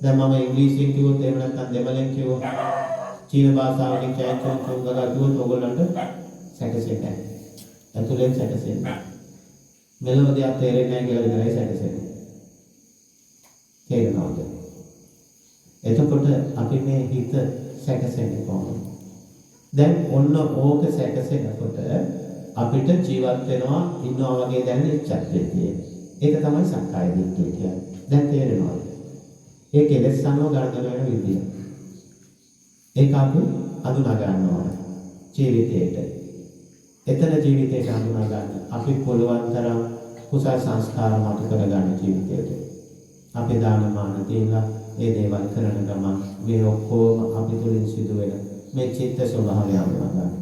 දැන් මම ඉංග්‍රීසියෙන් කිව්වොත් එහෙම නැත්නම් දෙමළෙන් කිව්වොත් චීන භාෂාවකින් චෛත්‍යයෙන් ගලා කිව්වොත් ඔයගොල්ලන්ට සැකසෙන්නේ නැහැ. ඇතුලෙන් සැකසෙන්නේ. මෙලොව දෙයක් තේරෙන්නේ නැහැ කියලා විතරයි සැකසෙන්නේ. තේරෙනවද? එතකොට අපි මේ හිත සැකසෙන්නේ කොහොමද? දැන් ඔන්න ඕක සැකසෙනකොට අපිට ජීවත් වෙනවා ඉන්නවා වගේ දැනෙන ඉච්ඡාත්වයේ. ඒක තමයි සක්කාය දිට්ඨිය කියන්නේ. දැන් තේරෙනවද? ඒ කෙලෙස් සංව ගණන වෙන විදිය. ඒක අපි අඳුනා ගන්න ඕනේ ජීවිතේට. එතන ජීවිතේට අඳුනා ගන්න. අපි පුළුවන් තරම් කුසල සංස්කාර මත කරගන්න ජීවිතේට. අපි දානමාන දීලා ඒ දේවල් කරන ගමන් මේ ඔක්කොම අපි තුලින් සිදුවෙන මේ චිත්ත ස්වභාවය අඳුනා ගන්න.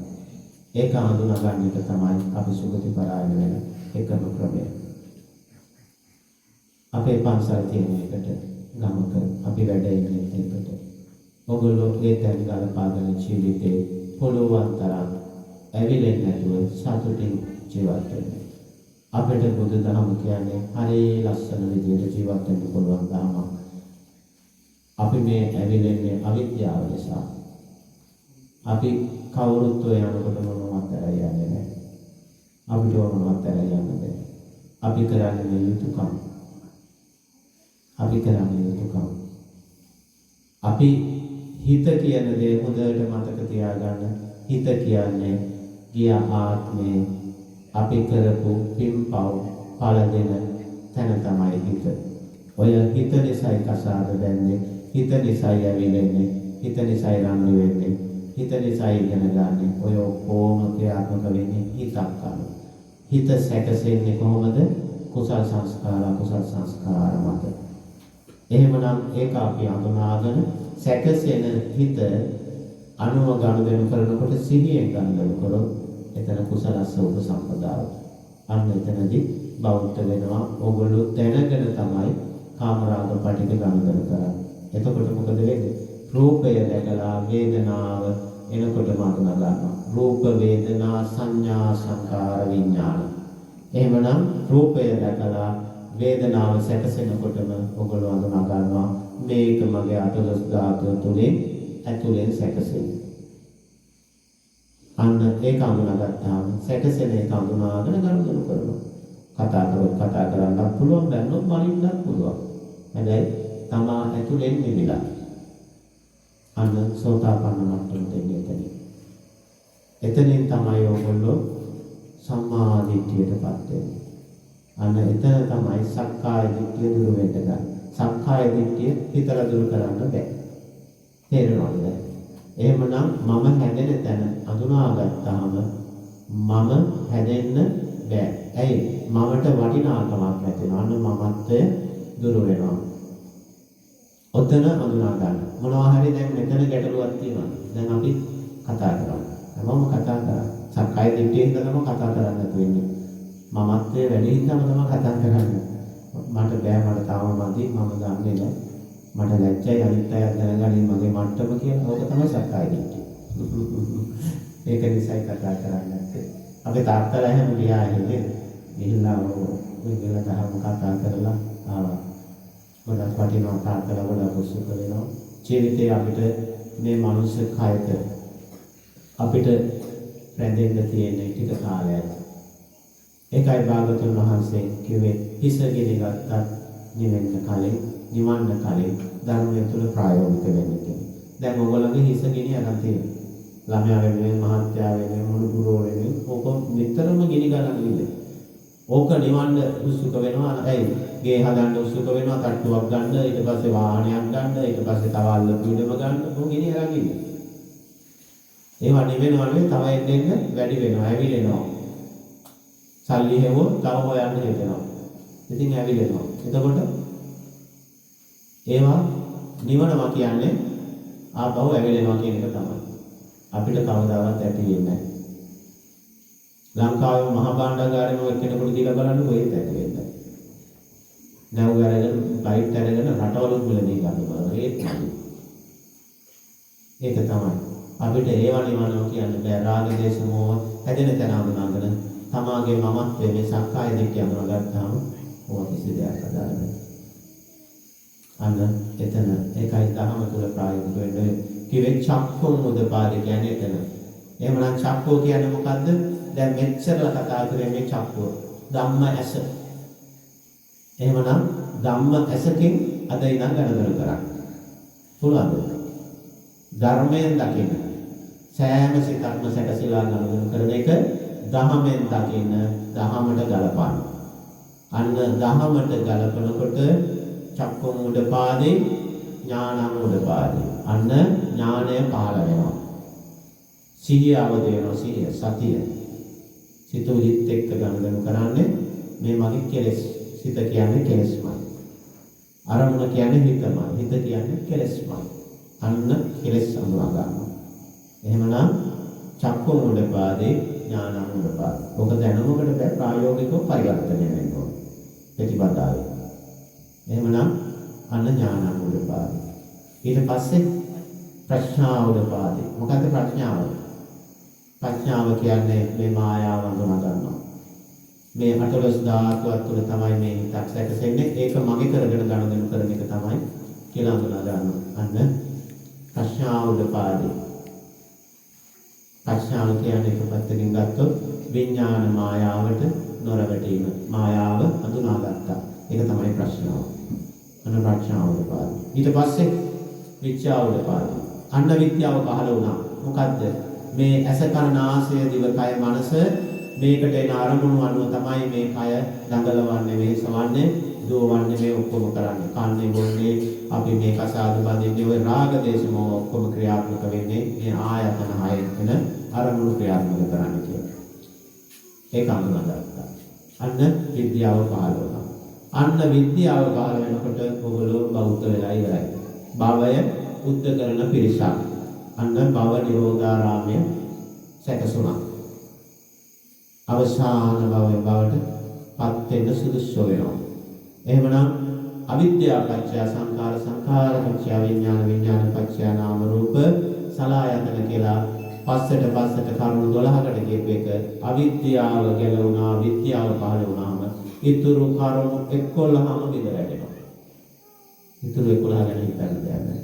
ඒක අඳුනා ගන්න එක තමයි අපි සුගති පරායන වෙන එකම ක්‍රමය. අපේ පන්සල් තියෙන එකට ගමක අපි වැඩ ඉන්නේ එකට. ඔගොල්ලෝ ඒ තැන් ගලපාගෙන ජීවිතේ පුළුවන් තරම් ඇවිලෙන්නේ නැතුව සතුටින් ජීවත් වෙන්න. අපිට බුදුදහම කියන්නේ හරි ලස්සන විදියට ජීවත් වෙන්න පුළුවන් ධර්මයක්. අපි මේ ඇවිලෙන්නේ අවිද්‍යාව නිසා. අපි කවුරුත් ඔය යනකොට මොනවත් කරලා යන්නේ නැහැ. අපිට මොනවත් කරලා යන්නේ නැහැ. අපි කරන්නේ යුතුයකම්. අපි හිත කියන දේ හොඳට මතක තියාගන්න. හිත කියන්නේ ගිය ආත්මේ අපි කරපු පින්පව් පළ දෙන තැන තමයි හිත. ඔය හිත නිසායි කසාද බැන්නේ, හිත නිසායි ඇවිලෙන්නේ, හිත නිසායි රණ්ඩු වෙන්නේ, හිත නිසායි ඉගෙන ගන්න. ඔය ඔක්කොම ක්‍රියාත්මක වෙන්නේ හිතක් අනුව. හිත සැකසෙන්නේ කොහොමද? කුසල සංස්කාර, අකුසල සංස්කාර මත. එහෙමනම් ඒක අපි අඳුනාගෙන සැකසෙන හිත අනුව ගනුදෙනු කරනකොට සිහියෙන් ගනුදෙනු කරොත් එතන කුසලස්ස උපසම්පදාව. අන්න එතනදී බෞද්ධ වෙනවා. ඕගොල්ලෝ දැනගෙන තමයි කාමරාග පටික ගනුදෙනු කරන්නේ. එතකොට මොකද වෙන්නේ? රූපය දැකලා වේදනාව එනකොටම අඳුනා ගන්නවා. රූප වේදනා සංඥා සංකාර විඥාන. එහෙමනම් රූපය දැකලා වේදනාව සැකසෙනකොටම ඔගොල්ලෝ අඳුනා ගන්නවා මේක මගේ අටලොස් ධාතුව තුලින් ඇතුලෙන් සැකසෙන්නේ. අන්න ඒක අඳුනාගත්තාම සැකසෙන එක අඳුනාගෙන ගනුදෙනු කරනවා. කතා කරන්නත් පුළුවන්, බැන්නොත් මනින්නත් පුළුවන්. හැබැයි තමා ඇතුලෙන් නිවිලා. අන්න සෝතාපන්න මට්ටමට එන්නේ. එතනින් තමයි ඔයගොල්ලෝ සම්මා දිට්ඨියටපත් වෙන්නේ. අන්න එතන තමයි සක්කාය දිට්ඨිය දුරු වෙන්න ගන්න. සක්කාය දිට්ඨිය හිතලා දුරු කරන්න බෑ. තේරෙනවද? එහෙමනම් මම හැදෙන තැන අඳුනාගත්තාම මම හැදෙන්න බෑ. ඇයි? මමට වටිනාකමක් නැතිනවා. අන්න මමත්වය දුරු වෙනවා. ඔතන අඳුනා ගන්න. මොනවා හරි දැන් මෙතන ගැටලුවක් තියෙනවා. දැන් අපි කතා කරමු. හැමෝම කතා කරා. සක්කාය දිට්ඨියෙන් තමයි කතා කරන්න වෙන්නේ. මමත්වයේ වැඩි හින්දාම තමයි කතා කරන්නේ. මට බෑ, මට තාම මදි, මම දන්නේ නැහැ. මට ලැජ්ජයි අනිත් අය දැනගනින් මගේ මට්ටම කියලා. ඕක තමයි සක්කාය දිට්ඨිය. ඒක නිසායි කතා කරන්නේ නැත්තේ. අපි තාත්තලා එහෙම ගියා නේද? ගිහිල්ලා ඔය ගල දහම කතා කරලා ආවා. ගොඩක් වටිනවා තාත්තලා ගොඩක් උත්සුක වෙනවා. ජීවිතේ අපිට මේ මනුස්ස කයක අපිට රැඳෙන්න තියෙන ටික කාලයක්. ඒකයි භාගතුන් වහන්සේ කිව්වේ හිස ගෙනගත්තත් නිවෙන්න කලින්, නිවන්න කලින් ධර්මය තුළ ප්‍රායෝගික වෙන්න කියලා. දැන් ඔයගොල්ලෝගේ හිස ගෙනි අරන් තියෙනවා. ළමයා වෙනුවෙන්, මහත්තයා වෙනුවෙන්, මුළු ගුරුවෝ වෙනුවෙන් ඕක නිතරම ගෙනි ගන්න ඉන්නේ. ඕක නිවන්න උත්සුක වෙනවා. ඇයි? ගේ හදන්න උත්සුක වෙනවා, තට්ටුවක් ගන්න, ඊට පස්සේ වාහනයක් ගන්න, ඊට පස්සේ තව අල්ලපු ඉඩම ගන්න. ඕක ගෙනි අරන් ඉන්නේ. ඒවා නෙවෙනවා නෙවෙයි, තව එන්න වැඩි වෙනවා, ඇවිලෙනවා. සල්ලි හෙවුවොත් තව හොයන්න හිතෙනවා. ඉතින් ඇවිලෙනවා. එතකොට ඒවා නිවනවා කියන්නේ ආපහු ඇවිලෙනවා කියන එක තමයි. අපිට කවදාවත් ඇති වෙන්නේ නැහැ. ලංකාවේ මහා භාණ්ඩාගාරෙම එක්කෙනෙකුට දීලා බලන්න කොහෙත් ඇති වෙන්නේ නැහැ. නැව් අරගෙන, ෆ්ලයිට් අරගෙන රටවලුත් මිලදී ගන්න බලන ඒත් නැහැ. ඒක තමයි. අපිට ඒවා නිවනවා කියන්න බෑ. රාග දේශ මොහ හැදෙන තැන අඳුනගෙන තමාගේ මමත්වයේ මේ සක්කාය දිට්ඨිය අඳුනගත්තාම ඕවා කිසි දෙයක් අදාළ නැහැ. අන්න එතන ඒකයි ධර්ම තුල ප්‍රායෝගික වෙන්නේ. කිව්වේ චක්කුම් උදපාදේ කියන්නේ එතන. එහෙමනම් චක්කෝ කියන්නේ මොකද්ද? දැන් මෙච්චර කතා කරේ මේ චක්කුව. ධම්ම ඇස. එහෙමනම් ධම්ම ඇසකින් අද ඉඳන් ගණන කරන්න. පුළුවන්ද? ධර්මයෙන් දකින්න. සෑම සිතක්ම සැකසීලා ගණන කරන එක දහමෙන් දකින්න, දහමට ගලපන්න. අන්න දහමට ගලපනකොට චක්කුම් උදපාදේ ඥානං උදපාදේ. අන්න ඥානය පහළ වෙනවා. සිහිය අවදි වෙනවා. සිහිය සතිය. සිතුවිලිත් එක්ක ගණන කරන්නේ මේ මගේ කෙලෙස්. සිත කියන්නේ කෙලෙස්මයි. අරමුණ කියන්නේ හිතමයි. හිත කියන්නේ කෙලෙස්මයි. අන්න කෙලෙස් අඳුනා ගන්නවා. එහෙමනම් චක්කුම් උදපාදේ ඥානං උදපාදේ. ඔක දැනුමකට බෑ ප්‍රායෝගිකව පරිවර්තනය වෙන්න ඕනේ. ප්‍රතිපදාවේ. එහෙමනම් අන්න ඥානං උදපාදේ. ඊට පස්සේ ප්‍රඥා උදපාදේ. මොකද්ද ප්‍රඥාව? ප්‍රඥාව කියන්නේ මේ මායාව අඳුනා ගන්නවා. මේ 18 ධාතුවත් තුළ තමයි මේ හිතක් සැකසෙන්නේ. ඒක මගේ කරගෙන ගණන් කරන එක තමයි කියලා අඳුනා ගන්නවා. අන්න ප්‍රඥා උදපාදේ. ප්‍රඥාව කියන්නේ එක පැත්තකින් ගත්තොත් විඥාන මායාවට නොරවැටීම. මායාව අඳුනාගත්තා. ඒක තමයි ප්‍රඥාව. අන්න ප්‍රඥාව උදපාදේ. ඊට පස්සේ විද්‍යාව උදපාදේ. අන්න විද්‍යාව පහළ වුණා. මොකද්ද? මේ ඇස කන නාසය දිව කය මනස මේකට එන අරමුණු අනුව තමයි මේ කය දඟලවන්නේ, වෙහසවන්නේ, දුවවන්නේ, මේ ඔක්කොම කරන්නේ. කන්නේ බොන්නේ අපි මේ කසාද බඳින්නේ ඔය රාග දේශ මොහ ඔක්කොම ක්‍රියාත්මක වෙන්නේ මේ ආයතන හයෙන් වෙන අරමුණු ක්‍රියාත්මක කරන්න කියලා. ඒක අඳුනගත්තා. අන්න විද්‍යාව පහළ වුණා. අන්න විද්‍යාව පහළ වෙනකොට ඔයගොල්ලෝ බෞද්ධ වෙලා ඉවරයි. භවය උද්ද කරන පිරිසක්. අන්න භව නිරෝධාරාමය සැකසුණා. අවසාන භවයේ බවට පත් වෙන්න සුදුසු වෙනවා. එහෙමනම් අවිද්‍යාව පත්‍ය සංඛාර, සංඛාර පත්‍ය විඥාන, විඥාන පත්‍ය නාම රූප සලආයතන කියලා පස්සට කරුණු 12කට කියපු එක අවිද්‍යාව ගැලවුණා. විද්‍යාව පහළ වුණාම ඊතුරු කරුණු 11ම බිඳ වැටෙනවා. ඊතුරු 11 ගැන හිතන්න දෙයක් නැහැ.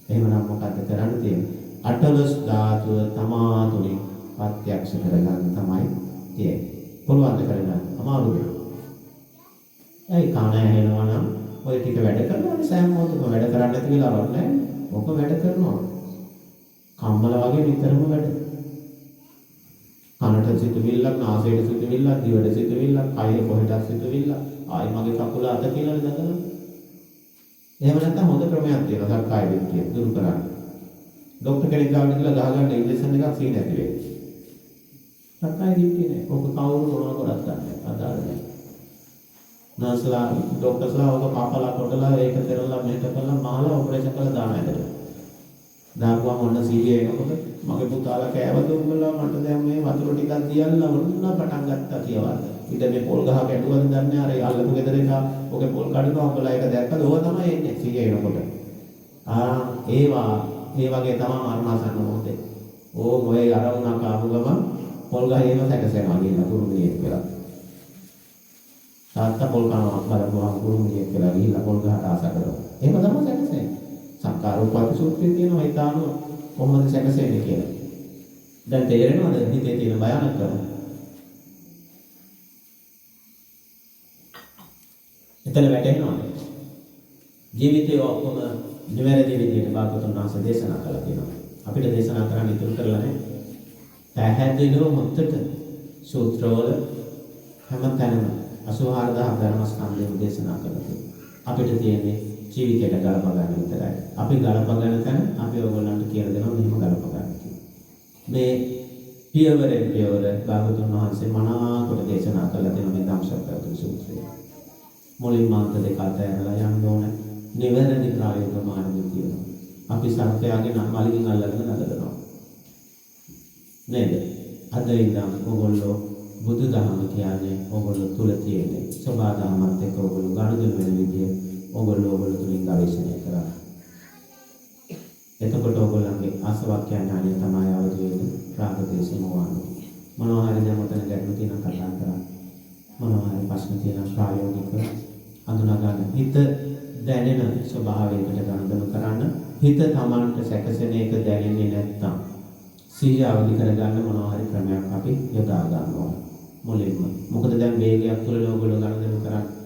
එහෙමනම් මොකද්ද කරන්න තියෙන්නේ? 18 ධාතුව තමා තුලින් ප්‍රත්‍යක්ෂ කරගන්න තමයි තියෙන්නේ. පුළුවන් ද කරගන්න? අමාරුද? ඒ කණ ඇහෙනවා නම් ඔය ටික වැඩ කරනවා. සෑම මොහොතකම වැඩ කරන්නේ නැති වෙලාවක් නැහැ. ඔක වැඩ කරනවා. කම්මල වගේ නිතරම වැඩ. කනට සිතුවිල්ලක්, නාසයට සිතුවිල්ලක්, දිවට සිතුවිල්ලක්, කයේ කොහෙටත් සිතුවිල්ලක්. ආයි මගේ කකුල අත කියලා නේද? එහෙම නැත්නම් හොඳ ක්‍රමයක් තියෙනවා සක්කාය දිට්ඨිය දුරු කරන්න. ડોක්ටර් කෙනෙක් ගාවට ගිහලා ගහගන්න ඉන්ජෙක්ෂන් එකක් සීන ඇති වෙයි. සක්කාය දිට්ඨිය නේ. ඔක කවුරු මොනවා කරත් ගන්න අදාළ නැහැ. නර්ස්ලා, ડોක්ටර්ස්ලා ඔක කපලා කොටලා ඒක කරලා මෙහෙට කරලා මහලා ඔපරේෂන් කරලා දාන ඇදට. දාපුවම ඔන්න සීරිය එනකොට මගේ පුතාලා කෑව දුන්නලා මට දැන් මේ වතුර ටිකක් දියල්ලා ඔන්න පටන් ගත්තා කියලා. ඊට මේ පොල් ගහ කැඩුවද දන්නේ අර අල්ලපු ගෙදර එක ඔගේ පොල් කඩනවා ඔබලා ඒක දැක්කද? ඕවා තමයි එන්නේ සීරිය එනකොට. ඒ වගේ තමයි මරණසන්න මොහොතේ. ඔය අරමුණක් ආපු ගමන් පොල් ගහේම සැකසෙනවා කියලා කුරුමියෙක් වෙලා. තාත්තා පොල් කනවා බලපුවම කුරුමියෙක් වෙලා ගිහිල්ලා පොල් ගහට ආස කරනවා. එහෙම තමයි සැකසෙන්නේ. සංකාරෝපපති සූත්‍රයේ තියෙනවා ඒ තාම කොහොමද සැකසෙන්නේ කියලා. දැන් තේරෙනවද හිතේ තියෙන භයානකම? එතන වැටෙනවද? ජීවිතය ඔක්කොම නිවැරදි විදිහට භාගතුන් වහන්සේ දේශනා කළා තියෙනවා. අපිට දේශනා කරන්න ඉතුරු කරලා නැහැ. පැහැදිලිව මුත්තට සූත්‍රවල හැමතැනම 84000 ධර්මස්කන්ධයම දේශනා කරලා තියෙනවා. අපිට තියෙන්නේ ජීවිතයට ගලප ගන්න විතරයි. අපි ගලප ගන්න තැන අපි ඔයගොල්ලන්ට කියලා දෙනවා මෙහෙම ගලප ගන්න කියලා. මේ පියවරෙන් පියවර භාගතුන් වහන්සේ මනාකොට දේශනා කළා තියෙන මේ ධම්සප්පවතුන් සූත්‍රය. මුලින්ම අන්ත දෙක අතරලා යන්න ඕන නිවැරදි ප්‍රායෝගික මාර්ගය තියෙනවා. අපි සත්‍යයන්ගේ නම් වලින් අල්ලගෙන නගනවා. නේද? අද ඉඳන් ඔයගොල්ලෝ බුදුදහම කියන්නේ ඔයගොල්ලෝ තුල තියෙන සබා දහමත් එක්ක ඔයගොල්ලෝ ගනුදෙනු වෙන විදිය ඔයගොල්ලෝ තුලින් ගවේෂණය කරා. එතකොට ඔයගොල්ලන්ගේ ආසාවක් යන අනිය තමයි අවදි වෙන්නේ රාග දේශ මොහාන. මොනවා හරි දැන් උතන ගැටලු තියෙන කතා කරා. මොනවා හරි ප්‍රශ්න තියෙන ප්‍රායෝගිකව අඳුනා ගන්න. හිත දැනෙන ස්වභාවයකට ගනුදෙනු කරන්න. හිත තමන්ට සැකසෙන එක දැනෙන්නේ නැත්තම් සිහිය අවදි කරගන්න මොනවා හරි ක්‍රමයක් අපි යොදා ගන්නවා මුලින්ම. මොකද දැන් වේගයක් තුළ ඔයගොල්ලෝ ගනුදෙනු කරන්නේ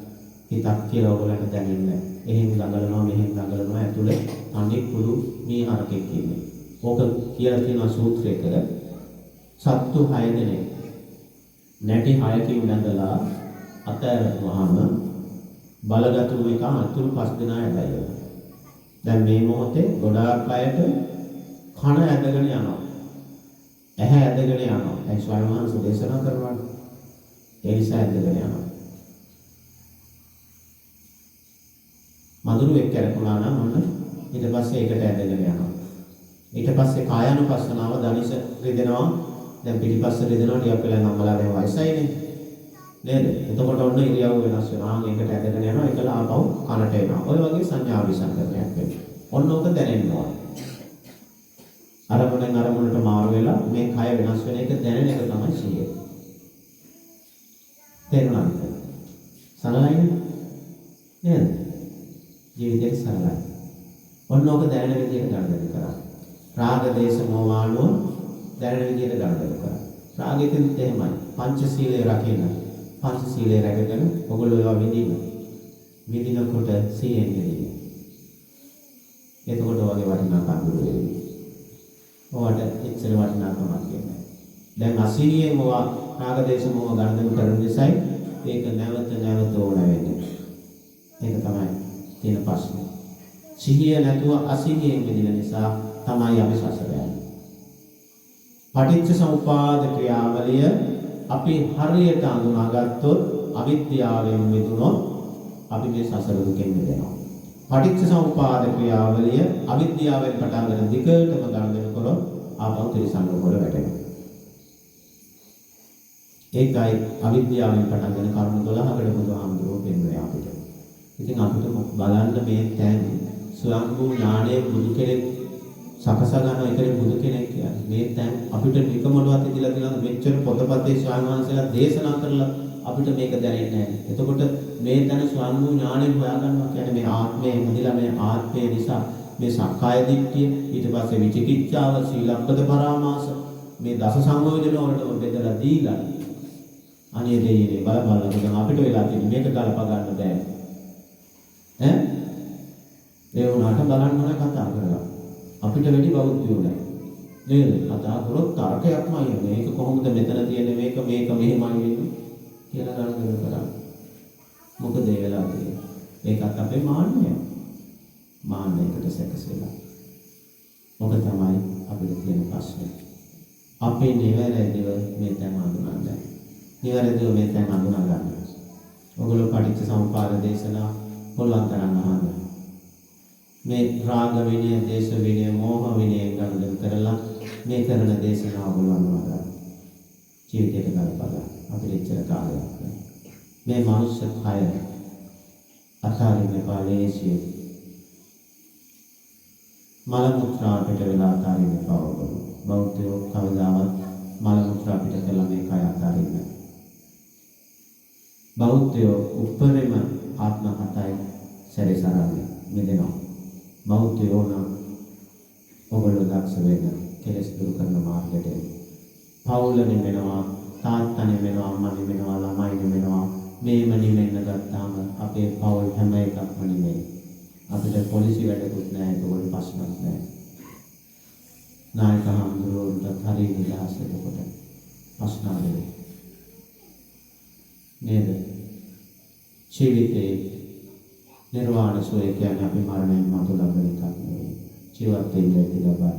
හිතක් කියලා ඔයගොල්ලන්ට දැනෙන්නේ නැහැ. එහෙන් දඟලනවා මෙහෙන් දඟලනවා ඇතුලේ අනෙක් කුළු මේ හරකෙක් ඉන්නේ. ඕක කියලා තියෙන සූත්‍රයක සත්තු 6 දෙනෙක් නැටි 6කින් බැඳලා අතෑරුවාම බලගතු එක අතුරු 5 දෙනා ඇදලා. දැන් මේ මොහොතේ ගොඩාක් අයට කන ඇදගෙන යනවා. ඇහැ ඇදගෙන යනවා. ඒ ස්වාමීන් වහන්සේ දේශනා කරනවා. ඒ නිසා ඇදගෙන යනවා. මధుරෙක් කරපුණා නම් මොන ඊට පස්සේ ඒකට ඇදගෙන යනවා. ඊට පස්සේ කායानुපස්සනාව දනිස රිදෙනවා. දැන් පිටිපස්ස රිදෙනවා ටිකක් වෙලා නම්මලා දැන් වයසයිනේ. නේද? එතකොට ඔන්න ඉරියව් වෙනස් වෙනවා. ඒකට ඇදගෙන යනවා. ඒකල ආපහු කනට එනවා. ඔය වගේ සංඥා විසංකරණයක් වෙනවා. ඔන්න ඔක දැනෙනවා. අරමුණෙන් අරමුණට මාරු වෙලා මේ කය වෙනස් වෙන එක දැනෙන එක තමයි සිහිය. තේරුණාද? සරලයිනේ. නේද? ජීවිතේ සරලයි. ඔන්න ඔක දැනෙන විදිහට ගණන් කරා. රාග දේශ මොහානුව දැනෙන විදිහට ගණන් කරා. රාගෙත් එහෙමයි. පංචශීලයේ රකින්න. පංචශීලයේ රැකගෙන ඔගොල්ලෝ ඒවා විඳින්න. විඳිනකොට සිහියෙන් විඳින්න. එතකොට ඔයගේ වටිනාකම් දුර වෙයි. ඔයාට එච්චර වටිනාකමක් නැහැ. දැන් අසීනියෙන් ඔයා රාග දේශ මොහ ගණන් කරන නිසායි ඒක නැවත නැවත ඕන වෙන්නේ. ඒක තමයි තියෙන ප්‍රශ්නේ. සිහිය නැතුව අසීනියෙන් විඳින නිසා තමයි අපි සසර යන්නේ. පටිච්ච සමුප්පාද ක්‍රියාවලිය අපි හරියට අඳුනාගත්තොත් අවිද්‍යාවෙන් මිදුණොත් අපි මේ සසර දුකෙන් මිදෙනවා. පටිච්ච සමුප්පාද ක්‍රියාවලිය අවිද්‍යාවෙන් පටන් ගන්න දිගටම ගණන් කරොත් ආපහු තිරිසන් වල වැටෙනවා. ඒකයි අවිද්‍යාවෙන් පටන් ගන්න කරුණු 12කට බුදුහාමුදුරුවෝ පෙන්වන්නේ අපිට. ඉතින් අපිට බලන්න මේ තැන් ස්වයංභූ ඥානයේ බුදු කෙනෙක් සකසා ගන්න එකේ බුදු කෙනෙක් කියන්නේ. මේ තැන් අපිට නිකමලවත් ඉදලා තියෙනවා මෙච්චර පොතපතේ ස්වාමීන් වහන්සේලා දේශනා කරලා අපිට මේක දැනෙන්නේ නැහැ. එතකොට මේ තැන ස්වයංභූ ඥාණයෙන් හොයාගන්නවා කියන්නේ මේ ආත්මය හැදිලා මේ ආත්මය නිසා මේ සක්කාය දිට්ඨිය ඊට පස්සේ විචිකිච්ඡාව සීලබ්බත පරාමාස මේ දස සංයෝජන වලට බෙදලා දීලා අනේ දෙයිනේ බලන්න දැන් අපිට වෙලා තියෙන්නේ මේක ගලප ගන්න බෑ. ඒ වුණාට බලන්න ඕන කතා කරලා අපිට වැඩි බෞද්ධයෝ නැහැ. නේද? කතා කරොත් තර්කයක්මයි මේක කොහොමද මෙතන තියෙන්නේ මේක මෙහෙමයි වෙන්නේ කියලා ගන්න කරා. මොකද ඒ වෙලාවේ ඒකත් අපේ මාන්නය. මාන්නයකට සැකසෙලා. මොක තමයි අපිට තියෙන ප්‍රශ්නේ. අපේ නිවැරදිව මේ තැන හඳුනගන්න. නිවැරදිව මේ තැන හඳුනා ගන්න. ඔයගොල්ලෝ පටිච්ච සමුප්පාද දේශනා පුළුවන් තරම් අහන්න. මේ රාග විනය, දේශ විනය, මෝහ විනය ගණන් කරලා මේ කරන දේශනාව ඔයගොල්ලෝ අනුගමනය ජීවිතයට ගලපලා අපිට ඉච්ඡර කාලයක් නැහැ. මේ මනුෂ්‍ය කය අතාරින්න පාලේසිය මල මුත්‍රා පිට වෙලා අතාරින්න පවවලු. බෞද්ධයෝ කවදාවත් මල මුත්‍රා පිට කළා මේ කය අතාරින්න. බෞද්ධයෝ උපරිම ආත්ම හතයි සැරිසරන්නේ මෙදෙනවා. බෞද්ධයෝ නම් ඔබලෝ දක්ෂ වෙන්න කෙලස් දුරු කරන මාර්ගයට පවුල නිවෙනවා, තාත්තා නිවෙනවා, අම්මා නිවෙනවා, ළමයි නිවෙනවා. මේම නිවෙන්න ගත්තාම අපේ පවුල් හැම එකක්ම නිවෙයි. අපිට පොලිසි වැඩකුත් නැහැ, ඒකවල ප්‍රශ්නක් නැහැ. නායක හඳුරුවන්ට හරි නිදහස් එතකොට ප්‍රශ්න නැහැ. නේද? ජීවිතේ නිර්වාණ සෝය කියන්නේ අපි මරණයෙන් මතු ලබන එකක් නෙවෙයි. ජීවත් වෙන්න ලබන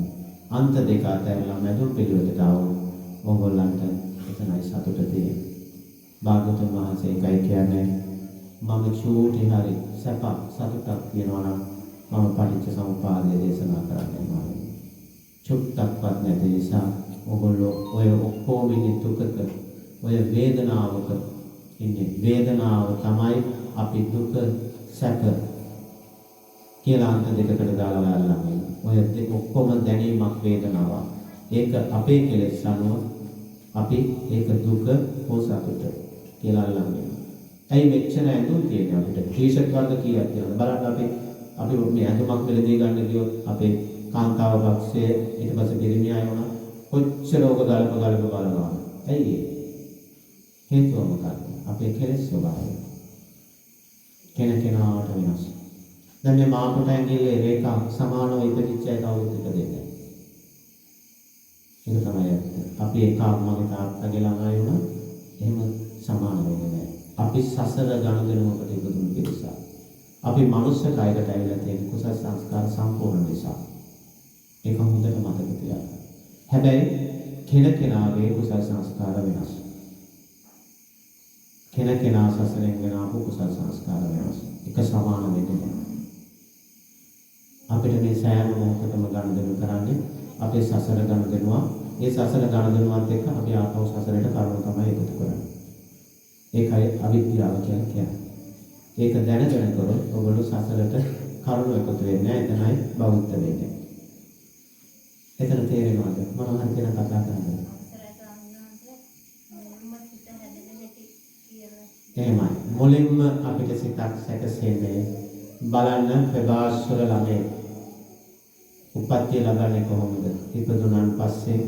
අන්ත දෙක අතරලා මැදුම් පිළිවෙලට ආව ඕගොල්ලන්ට එතනයි සතුට තියෙන්නේ. භාගතුන් වහන්සේ එකයි කියන්නේ මම චූටි හරි සැප සතුටක් තියනවා නම් මම පටිච්ච සමුප්පාදය දේශනා කරන්නේ නැහැ. චුට්ටක්වත් නැති නිසා ඕගොල්ලෝ ඔය ඔක්කොම ඉන්නේ දුකක, ඔය වේදනාවක ඉන්නේ. වේදනාව තමයි අපි දුක සැප කියලා අන්ත දෙකකට දාලා ගන්නවා. ඔය ඔක්කොම දැනීමක් වේදනාවක්. ඒක අපේ කෙලෙස් අනුව අපි ඒක දුක හෝ සතුට කියලා අල්ලන්නේ. ඇයි මෙච්චර ඇඳුම් තියෙන්නේ අපිට? ටී-ෂර්ට් වර්ග කීයක් තියෙනවද? බලන්න අපි මේ ඇඳුමක් වෙලදී ගන්න ගියොත් අපේ කාන්තාව පක්ෂයේ ඊට පස්සේ පිරිමි අය වුණා කොච්චර ඕක ගලප බලනවා. ඇයි ඒ? හේතුව මොකක්ද? අපේ කෙලෙස් ස්වභාවය. කෙනාට වෙනස්. දැන් මේ මාපට ඇඟිල්ලේ රේඛා සමානව ඉපදිච්ච අය කවුරුත් එක දෙන්නේ. ඒක තමයි ඇත්ත. අපි එක අම්මගේ තාත්තගේ ළමයි වුණා එහෙම සමාන වෙන්නේ නැහැ. අපි සසර ගනුදෙනුවකට ඉපදුණු පිරිස. අපි මනුස්ස කයකට ඇවිල්ලා තියෙන කුසල සංස්කාර සම්පූර්ණ නිසා. ඒක හොඳට මතක තියාගන්න. හැබැයි කෙනාගේ කුසල සංස්කාර වෙනස්. කෙනා සසරෙන් ගෙන ආපු කුසල සංස්කාර වෙනස්. එක සමාන වෙන්නේ නැහැ. අපිට මේ සෑම මොහොතකම ගනුදෙනු කරන්නේ අපේ සසර ගනුදෙනුවා. ඒ සසර ගනුදෙනුවත් එක්ක අපි ආපහු සසරට කර්ම තමයි එකතු කරන්නේ. ඒකයි අවිද්‍යාව කියන්නේ. ඒක දැනගෙන කරොත් ඔයගොල්ලෝ සසරට කර්ම එකතු වෙන්නේ නැහැ. එතනයි බෞද්ධ වෙන්නේ. එතන තේරෙනවද? මොනවා හරි කියන කතා කරන්නේ. එහෙමයි. මුලින්ම අපිට සිතක් සැකසෙන්නේ බලන්න ප්‍රභාස්වර ළමයි. උපත්ති ලබන්නේ කොහොමද? ඉපදුනාන් පස්සේ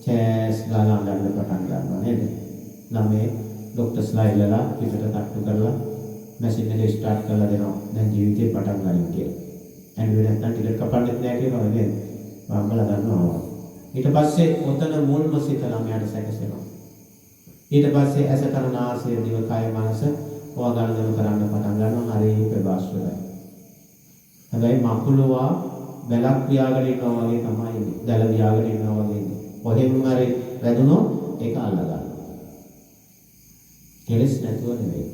චෑස් ගාලා අඬන්න පටන් ගන්නවා නේද? ළමයි ડોක්ටර්ස්ලා ඉල්ලලා පිටට තට්ටු කරලා මැෂින් එක ස්ටාර්ට් කරලා දෙනවා. දැන් ජීවිතේ පටන් ගන්න කියලා. ඇන්ඩ්‍රොයිඩ් නැත්නම් ටිකට් කපන්නෙත් නෑ කියනවා නේද? වම්බලා ගන්නවා. ඊට පස්සේ ඔතන මුල්ම සිත ළමයාට සැකසෙනවා. ඊට පස්සේ ඇස කන නාසය දිව කය මනස ඔය ගනුදෙනු කරන්න පටන් ගන්නවා. හරි ප්‍රභාස්වරයි. හැබැයි මකුලවා බැලක් පියාගෙන ඉන්නවා වගේ තමයි ඉන්නේ. දැල පියාගෙන ඉන්නවා වගේ ඉන්නේ. කොහෙන්ම හරි වැදුනොත් ඒක අල්ල ගන්නවා. කෙලස් නැතුව නෙවෙයි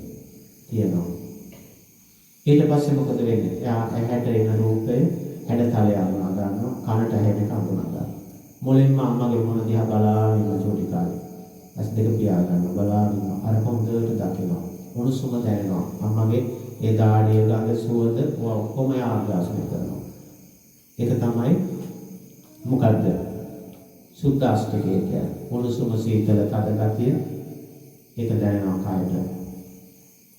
තියනවා. ඊට පස්සේ මොකද වෙන්නේ? එයා ඇහැට එන රූපේ හැඩතලය අඳුනා ගන්නවා. කනට ඇහෙන එක අඳුනා ගන්නවා. මුලින්ම අම්මගේ මොන දිහා බලාගෙන ඉන්න චූටි කාලේ. ඇස් දෙක පියා ගන්නවා. බලාගෙන ඉන්නවා. අර හොඳට දකිනවා. උණුසුම දැනෙනවා. අම්මගේ ඒ දාඩිය ගඳ සුවඳ ඔක්කොම ආග්‍රාසනය කරනවා. ඒක තමයි මොකද්ද? සුද්ධාෂ්ටකය කියන්නේ. උණුසුම සීතල තද ගතිය ඒක දැනෙනවා කායට.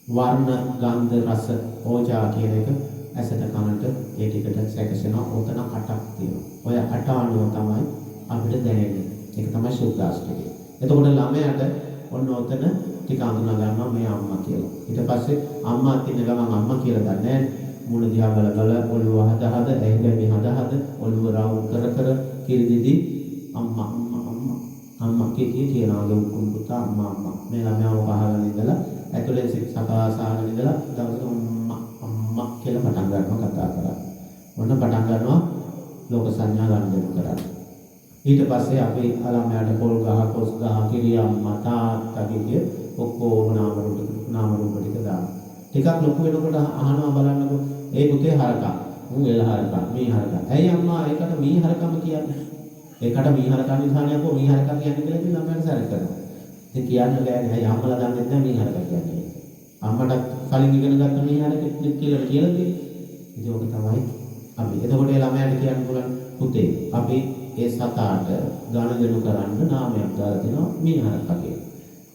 වර්ණ ගන්ධ රස ඕජා කියන එක ඇසට කනට ඒ ටිකට සැකසෙනවා. ඔතන 8ක් තියෙනවා. ඔය 8 අනුව තමයි අපිට දැනෙන්නේ. ඒක තමයි සුද්ධාෂ්ටකය. එතකොට ළමයාට ඔන්න ඔතන ටික අඳුනා ගන්නවා මේ අම්මා කියලා. ඊට පස්සේ අම්මා තින්න ගමන් අම්මා කියලා දන්නේ නැහැ. මුණ දිහා බල ඔළුව හද ඇඟේ හද ඔළුව රවුම් කර කිරිදිදි අම්මා කියනවා ලොකු පුතා අම්මා මේ ළමයාව පහගෙන ඉඳලා ඇතුලෙන් සිත් සකාසාගෙන ඉඳලා දවසට අම්මා කියලා පටන් ගන්නවා කතා කරා. ඔන්න පටන් ගන්නවා ලෝක සංඥා ගන්න කරා. ඊට පස්සේ අපි ළමයාට පොල් ගහ කොස් ගහ කිරිය අම්මා තාත්තා කිය ඔක්කොම නාම රූප ටික දානවා. ටිකක් ලොකු වෙනකොට අහනවා බලන්නකො ඒ පුතේ හරකා මූ එළ හරකා මේ හරකා. ඇයි අම්මා ඒකට මේ හරකම කියන්නේ? ඒකට මේ හරකා නිසානේ අපෝ මේ හරකා කියන්නේ කියලා ඉතින් ළමයාට සැර කරනවා. ඉතින් කියන්න බෑනේ. ඇයි අම්මලා දන්නේ නැත්නම් මේ හරකා කියන්නේ? අම්මට කලින් ඉගෙන ගත්ත මේ හරකෙත් කියලා තියෙන්නේ. ඉතින් ඔක තමයි අපි. එතකොට ඒ ළමයාට කියන්න පුළුවන් පුතේ අපි ඒ සතාට ගනුදෙනු කරන්න නාමයක් දාලා දෙනවා මේ හරකා කියලා.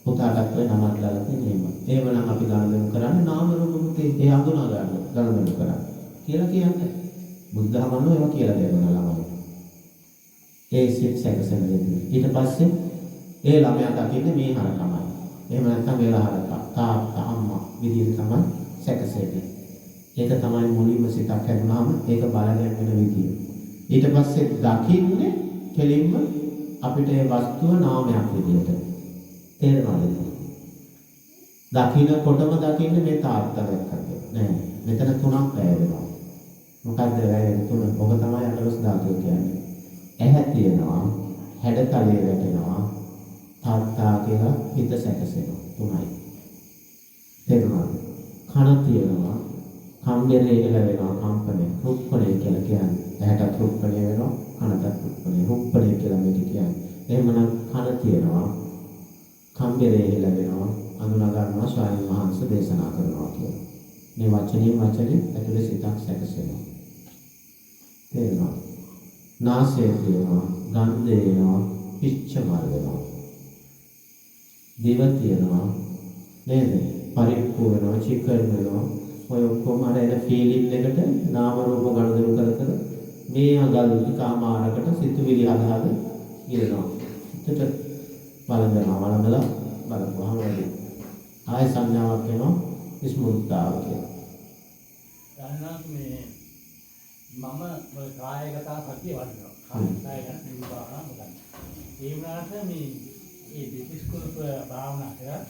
පුතාටත් වෙන නමක් දාලා තියෙනවා. එහෙමනම් අපි ගනුදෙනු කරන්නේ නාම රූප පුතේ ඒ හඳුනා ගන්න ගනුදෙනු කරන්නේ කියලා කියන්නේ. බුද්ධහමනෝ ඒවා කියලා දෙනවා ළමයි. ඒ සිත් සැකසෙන දෙන්නේ. ඊට පස්සේ ඒ ළමයා දකින්නේ මේ හරකමයි. එහෙම නැත්නම් වේලා හරකා තාත්තා අම්මා විදිහට තමයි සැකසෙන්නේ. ඒක තමයි මුලින්ම සිතක් හැදුනාම ඒක බලගෙන වෙන විදිය. ඊට පස්සේ දකින්නේ කෙලින්ම අපිට ඒ වස්තුව නාමයක් විදියට. තේරෙනවද? දකින්නකොටම දකින්නේ මේ තාත්තා දැක්කද? නෑ. මෙතන තුනක් වැයෙනවා. මොකද්ද වැයෙන්නේ තුන? ඔබ තමයි අටලොස් ධාතුව කියන්නේ. ඇහැ තියෙනවා, හැඩතලය වැටෙනවා, තාත්තා කියලා හිත සැකසෙනවා. තුනයි. තේරුණාද? කන තියෙනවා, කම්බරේ එළවෙනවා, කම්පණය, රුප්පණය කියලා කියන්නේ. ඇහැට රුප්පණය වෙනවා, කනට රුප්පණය, රුප්පණය කියලා මේක කියන්නේ. එහෙමනම් කන තියෙනවා, කම්බරේ එළවෙනවා, අඳුනා ගන්නවා ස්වාමීන් වහන්සේ දේශනා කරනවා කියලා. මේ වචනේ ඇතුලේ සිතක් සැකසෙනවා. තේරෙනවද? නාසය තියෙනවා, ගන්ධය එනවා, පිච්ච මල් වෙනවා. දිව තියෙනවා නේද? පරිප්පු වෙනවා, චිකන් වෙනවා. ඔය ඔක්කොම අර එන ෆීලිං එකට නාම රූප ගනුදෙනු කර කර මේ අගල් කාමාරකට සිතුවිලි හදාද ඉරනවා. එතකොට වළඳලා බලපුවාම වැඩි. ආය සංඥාවක් වෙනවා ස්මෘතාව කියලා. දැනනම් මේ මම ඔය කායගත සතිය වඩනවා. කාය ගැන නිවිපාරා මොකක්ද? ඒ වුණාට මේ දෙතිස් කුරුප භාවනා කරා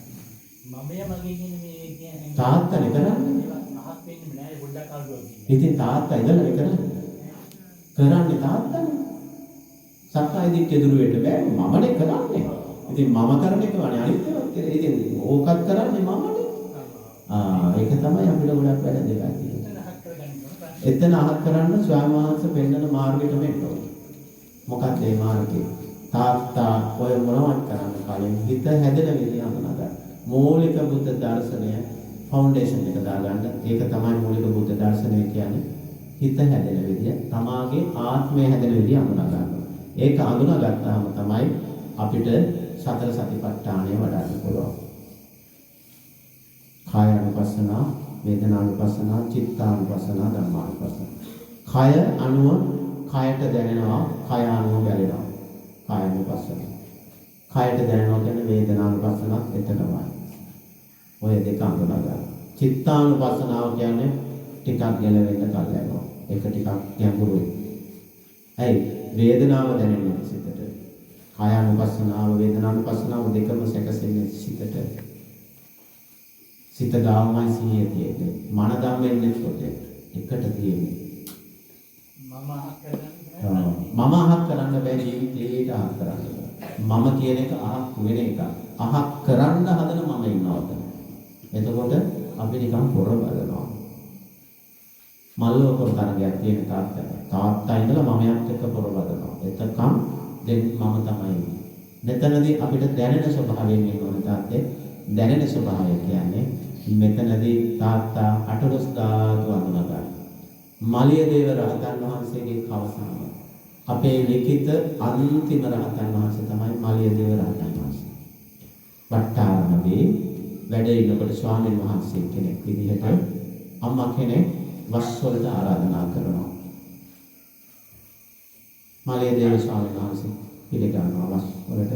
මමයා මගේ කියන මේ කියන්නේ තාත්තනේ කරන්නේ. අහක් වෙන්නේ නෑ පොඩ්ඩක් අල්ලුවා කියන්නේ. ඉතින් තාත්තා ඉඳලා කරන්නේ තාත්තනේ. සක්කාය දිට්ඨිය දුරු වෙන්න බෑ. මමනේ කරන්නේ. ඉතින් මම කරන එක වනේ අනිත් ඒවා කියලා. ඉතින් ඕකත් කරන්නේ මමනේ. ඒක තමයි අපිට ගොඩක් වැඩ දෙකක් තියෙන්නේ. එතන අහක් කරන්න ස්වාමීන් වහන්සේ පෙන්වන මාර්ගෙටම එන්න ඕනේ. මොකක්ද මේ මාර්ගය? තාත්තා ඔය මොනවත් කරන්න කලින් හිත හැදෙන විදිය අඳුනා ගන්න. මූලික බුද්ධ දර්ශනය ෆවුන්ඩේෂන් එක දාගන්න. ඒක තමයි මූලික බුද්ධ දර්ශනය කියන්නේ. හිත හැදෙන විදිය, තමාගේ ආත්මය හැදෙන විදිය අඳුනා ගන්නවා. ඒක අඳුනා ගත්තාම තමයි අපිට සතර සතිපට්ඨානය වඩන්න පුළුවන්. කායානුපස්සනා, වේදනානුපස්සනා, චිත්තානුපස්සනා, ධම්මානුපස්සනා. කය අනුව කයට දැනෙනවා, කය අනුව බැලෙනවා. කායානුපස්සනා. කයට දැනෙනවා කියන්නේ වේදනානුපස්සනාත් එතනමයි. ඔය දෙක අඳුනා ගන්න. චිත්තානුපස්සනාව කියන්නේ ටිකක් ගැලවෙන්න කල යනවා. ඒක ටිකක් ගැඹුරුයි. ඇයි? වේදනාව දැනෙන්නේ සිතට. කායානුපස්සනාව, වේදනානුපස්සනාව දෙකම සැකසෙන්නේ සිතට. සිත ගාමයි සිහිය තියෙන්නේ. මන ධම්මෙන්නේ පොතේ. එකට තියෙන්නේ. මම අහක් කරන්න බෑ ජීවිතේට අහක් කරන්න. මම කියන එක අහක් වෙන එක. අහක් කරන්න හදන මම ඉන්නවද? එතකොට අපි නිකන් පොර බලනවා. මල්ලෝ පොර තරගයක් තියෙන තාත්තා ඉඳලා මමයක් එක්ක පොර බලනවා. එතකම් දැන් මම තමයි. මෙතනදී අපිට දැනෙන ස්වභාවයෙන් ඉන්නවනේ තාත්තේ. දැනෙන ස්වභාවය කියන්නේ මෙතනදී තාත්තා අටලොස් ධාතු අඳුනා ගන්න. මාලිය දේව රහතන් වහන්සේගේ කවසාම අපේ ලිඛිත අන්තිම රහතන් වහන්සේ තමයි මාලිය දේව රහතන් වහන්සේ. වට්ටාරමදී වැඩ ඉන්නකොට ස්වාමීන් වහන්සේ කෙනෙක් විදිහට අම්මා කෙනෙක් වස් වලට ආරාධනා කරනවා. මාලිය දේව ස්වාමීන් වහන්සේ පිළිගන්නවා වස් වලට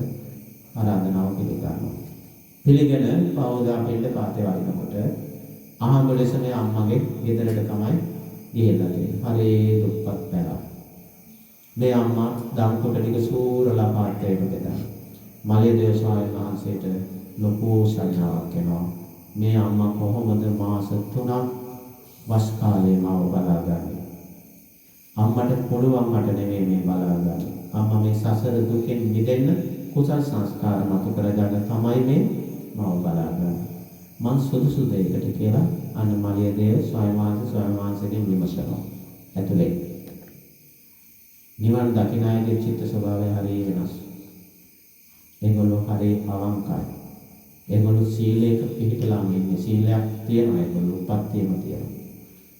ආරාධනාව පිළිගන්නවා. පිළිගෙන පවදා පිළිද පාතේ වරිනකොට අහඹ ලෙස මේ අම්මගේ ගෙදරට තමයි ගිහිල්ලා තියෙන්නේ. හරි දුප්පත් පැලා. මේ අම්මා දම් කොට ටික සූරලා පාත්‍රයට බෙදා. මාලිය දේව ස්වාමීන් වහන්සේට ලොකු ශ්‍රද්ධාවක් එනවා. මේ අම්මා කොහොමද මාස 3ක් වස් කාලේ මාව බලාගන්නේ? අම්මට පුළුවන් මට නෙමෙයි මේ බලාගන්නේ. අම්මා මේ සසර දුකෙන් මිදෙන්න කුසල් සංස්කාර මතු කරගන්න තමයි මේ මාව බලාගන්නේ. මං සුදුසු දෙයකට කියලා අන්න මාලිය දේව ස්වාමීන් වහන්සේගෙන් විමසනවා. ඇතුලේ නිවන් දකින්න අයගේ චිත්ත ස්වභාවය හරිය වෙනස්. ඒගොල්ලෝ හරිය අවංකයි. ඒගොල්ලෝ සීලයක පිළිපදලා ඉන්නේ. සීලයක් තියෙනවා ඒගොල්ලෝ උපත්තියම තියෙනවා.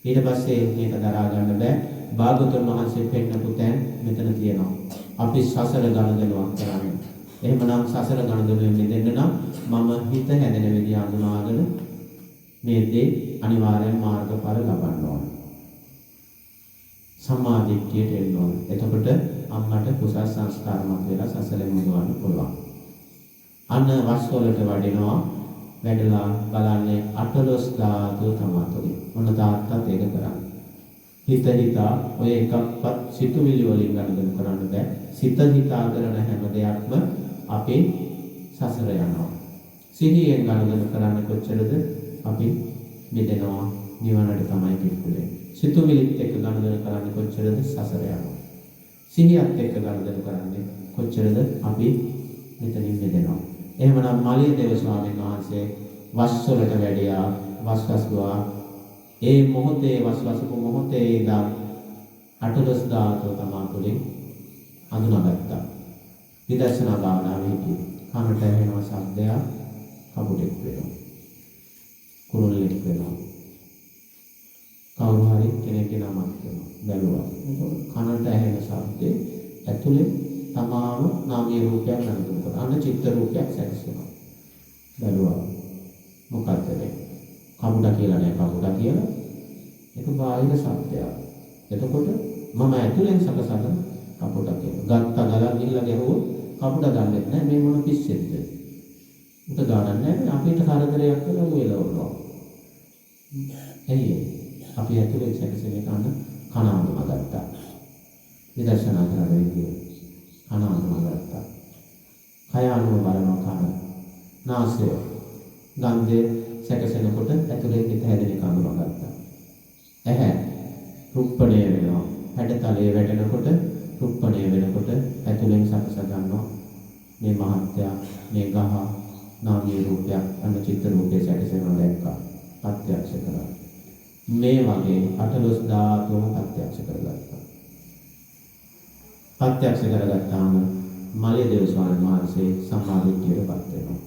ඊට පස්සේ මේක දරා ගන්න බෑ. භාගතුන් වහන්සේ පෙන්නපු තැන් මෙතන තියෙනවා. අපි සසර ගනුදෙනුවක් කරන්නේ. එහෙමනම් සසර ගනුදෙනුවෙන් මිදෙන්න නම් මම හිත හැදෙන විදිය අඳුනාගෙන මේ දේ අනිවාර්යෙන් මාර්ගඵල ලබන්න ඕනේ. සම්මාදිට්ඨියට එන්න ඕනේ. එතකොට අම්මට කුසල් සංස්කාර මත වෙලා සසලෙන් මුදවන්න පුළුවන්. අන්න වස්වලට වඩිනවා. වැඩලා බලන්නේ අටලොස් ධාතු තමයි. මොන තාත්තත් ඒක කරන්නේ. හිත හිතා ඔය එකක්වත් සිතුවිලි වලින් ගණන් කරන්න බෑ. සිත හිතා කරන හැම දෙයක්ම අපේ සසර යනවා. සිහියෙන් ගණන් කරන්න කොච්චරද අපි මිදෙනවා නිවනට තමයි පිටුලේ. සිතුවිලිත් එක්ක ගණන් කරන්න කොච්චරද සසර යනවා. සිහියත් එක්ක ගණන් කරන්නේ කොච්චරද අපි මෙතනින් මිදෙනවා. එහෙමනම් මාලිය දේව ස්වාමීන් වහන්සේ වස්වලට වැඩියා වස්වස්වා ඒ මොහොතේ වස්වසපු මොහොතේ ඉඳන් අටලොස් ධාතුව තමා තුළින් අඳුනාගත්තා. විදර්ශනා භාවනාවේදී කනට ඇහෙන ශබ්දය කපුටෙක් වෙනවා. කුරුල්ලෙක් වෙනවා. කවුරු හරි කෙනෙක්ගේ නමක් වෙනවා. බැලුවා. කනට ඇහෙන ශබ්දේ ඇතුලේ තමාම නාමීය රූපයක් ගන්න කරනවා. අන්න චිත්ත රූපයක් සැකසෙනවා. බැලුවා. මොකක්ද මේ? කමුඩ කියලා නෑ කමුඩ කියලා. ඒක බාහිර සත්‍යයක්. එතකොට මම ඇතුලෙන් සකසන කපුට කියලා. ගත්ත ගලන් ගිහිල්ලා ගැහුවොත් කපුට ගන්නෙත් නෑ මේ මොන පිස්සෙද්ද? උට ගානක් නෑ අපිට කරදරයක් කරලා උයලවනවා. එයි අපි ඇතුලේ සැකසෙන එක අන්න කන අඳුනගත්තා. විදර්ශනා කරන විදිය කන අඳුනගත්තා. කය අනුව බලනවා කන. නාසය ගන්ධය සැකසෙනකොට ඇතුලේ හිත හැදෙන එක අඳුනගත්තා. ඇහැ රුප්පණය වෙනවා. හැඩතලයේ වැටෙනකොට රුප්පණය වෙනකොට ඇතුලෙන් සකස ගන්නවා. මේ මහත්ය මේ ගහ නාමීය රූපයක් අන්න චිත්ත රූපේ සැකසෙනවා දැක්කා. ප්‍රත්‍යක්ෂ කරා. මේ වගේ 18 ධාතුම ප්‍රත්‍යක්ෂ කරගත්තා. ප්‍රත්‍යක්ෂ කරගත්තාම මලිය දේව ස්වාමීන් වහන්සේ සම්මාදිට්ඨියටපත් වෙනවා.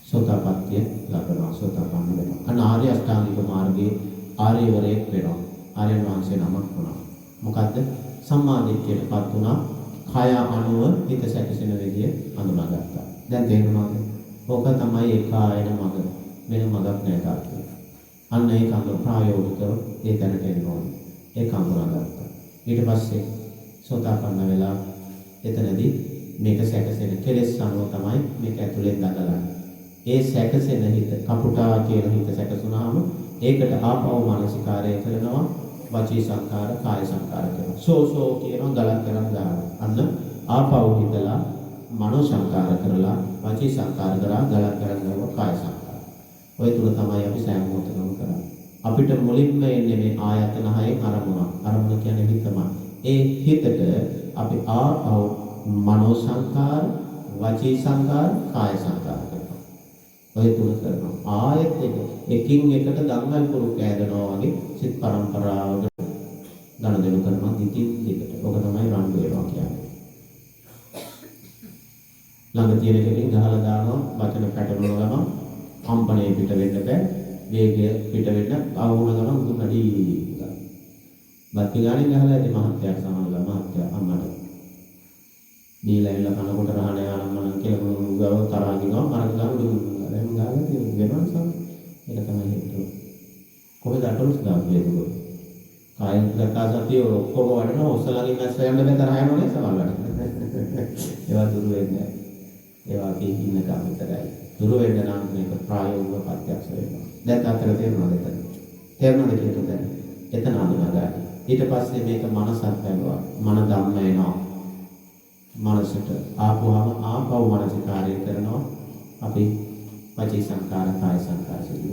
සෝතාපට්ඨිය ලබනවා. සෝතාපන්න වෙනවා. අනාර්ය අෂ්ටාංගික මාර්ගයේ ආර්යවරයෙක් වෙනවා. ආර්යයන් වහන්සේ නමක් වුණා. මොකද්ද? සම්මාදිට්ඨියටපත් වුණා. කය අනුව හිත සැකසෙන විදිය අඳුනාගත්තා. දැන් තේරුණාද? ඕක තමයි ඒකායන මඟ. වෙන මඟක් නෑ තාත්තේ. අන්න ඒක අඳුර ප්‍රායෝගිකව ඒ තැනට එන්න ඕනේ. ඒක අඳුනාගත්තා. ඊට පස්සේ සෝතාපන්න වෙලා එතනදී මේක සැකසෙන කෙලෙස් අනුව තමයි මේක ඇතුලෙන් දඟලන්නේ. ඒ සැකසෙන හිත කපුටා කියන හිත සැකසුනාම ඒකට ආපව මානසිකාරය කරනවා. වචී සංකාර කාය සංකාර කරනවා. සෝ කියනවා ගලක් කරන් දානවා. අන්න ආපව හිතලා මනෝ සංකාර කරලා වචී සංකාර කරලා ගලක් කරන් දානවා කාය සංකාර. ඔය තුන තමයි අපි සෑම මොහොතකම කරන්නේ. අපිට මුලින්ම එන්නේ මේ ආයතන හයේ අරමුණ. අරමුණ කියන්නේ හිතම. ඒ හිතට අපි ආපව මනෝ සංකාර, වචී සංකාර, කාය සංකාර කරනවා. ඔය තුන කරනවා. ආයත එකින් එකට දඟල් පුරු කෑදනවා වගේ සිත් පරම්පරාවකට ගණ දෙනු කරනවා දිගින් දිගට. ඔක තමයි රණ්ඩු වෙනවා කියන්නේ. ළඟ තියෙන එකකින් ගහලා දානවා වචන පැටලුන ගමන් කම්පණය පිට වෙන්න බෑ. වේගය පිට වෙන්න ආවුන ගමන් උඩු නඩි ගන්න. බත් ගානේ ගහලා ඇති මහත්යක් සමහරවල් මහත්ය අම්මට. දීලා ඉල්ල කනකොට රහණ යනම්මන කියලා ගාව තරහ ගිනවා මරක ගාව උඩු දැන් ගාලා තියෙන වෙනස් සම ඒක තමයි හිතුව. කොහෙද අටලුස් ගාවේ දුක. කායික ගතාසතිය ඔක්කොම වඩන ඔසලගින් නැස්ස යන්න බෑ තරහ යනවනේ සමහරවල්. ඒවා දුරු වෙන්නේ නැහැ. ඒවා අපි ඉන්න කම විතරයි. දුරු වෙන්න නම් මේක ප්‍රායෝගිකව ප්‍රත්‍යක්ෂ වෙනවා. දැන් අතර තේරුණාද එතන? තේරුණාද කියතොත් දැන් එතන අඳුනගන්න. ඊට පස්සේ මේක මනසක් බැලුවා. මන ධම්ම එනවා. මනසට ආපුවම ආපව මනසිකාරය කරනවා. අපි වචී සංකාර කාය සංකාර සිදු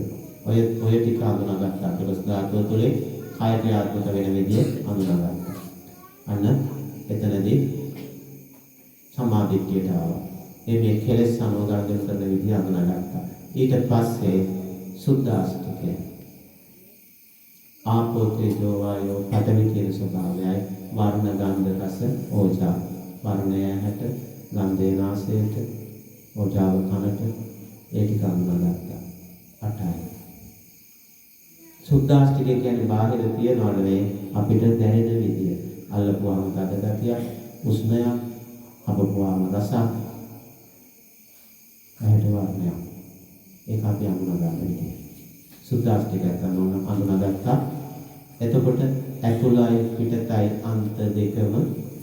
වෙනවා. ඔය ටික අඳුනගත්තා. ඊට ධාතුව තුළින් කාය ක්‍රියාත්මක වෙන විදිය අඳුනගත්තා. අන්න එතනදී සමාධියට ආවා. මේ කෙලෙස් සමෝගාගෙන කරන විදිය අඳුනගත්තා. ඊට පස්සේ සුද්ධාස්තිකය ආපෝ තේජෝ වායෝ පඨවි කියන ස්වභාවයයි වර්ණ ගන්ධ රස ඕජා වර්ණය හැට ගන්ධේ නාසයට ඕජාව කනට ඒ ටික අඳුනගත්තා. 8යි. සුද්ධාස්තිකය කියන්නේ බාහිර තියනවද නේ අපිට දැනෙන විදිය. අල්ලපුවාම තද ගතියක්, උෂ්ණයක්, අපපුවාම රසක් ඇයට වර්ණයක්. ඒක අපි අඳුනගන්න විදිය. සුද්ධාස්තිකය තමයි අඳුනගත්තා. එතකොට ඇතුළයි පිටතයි අන්ත දෙකම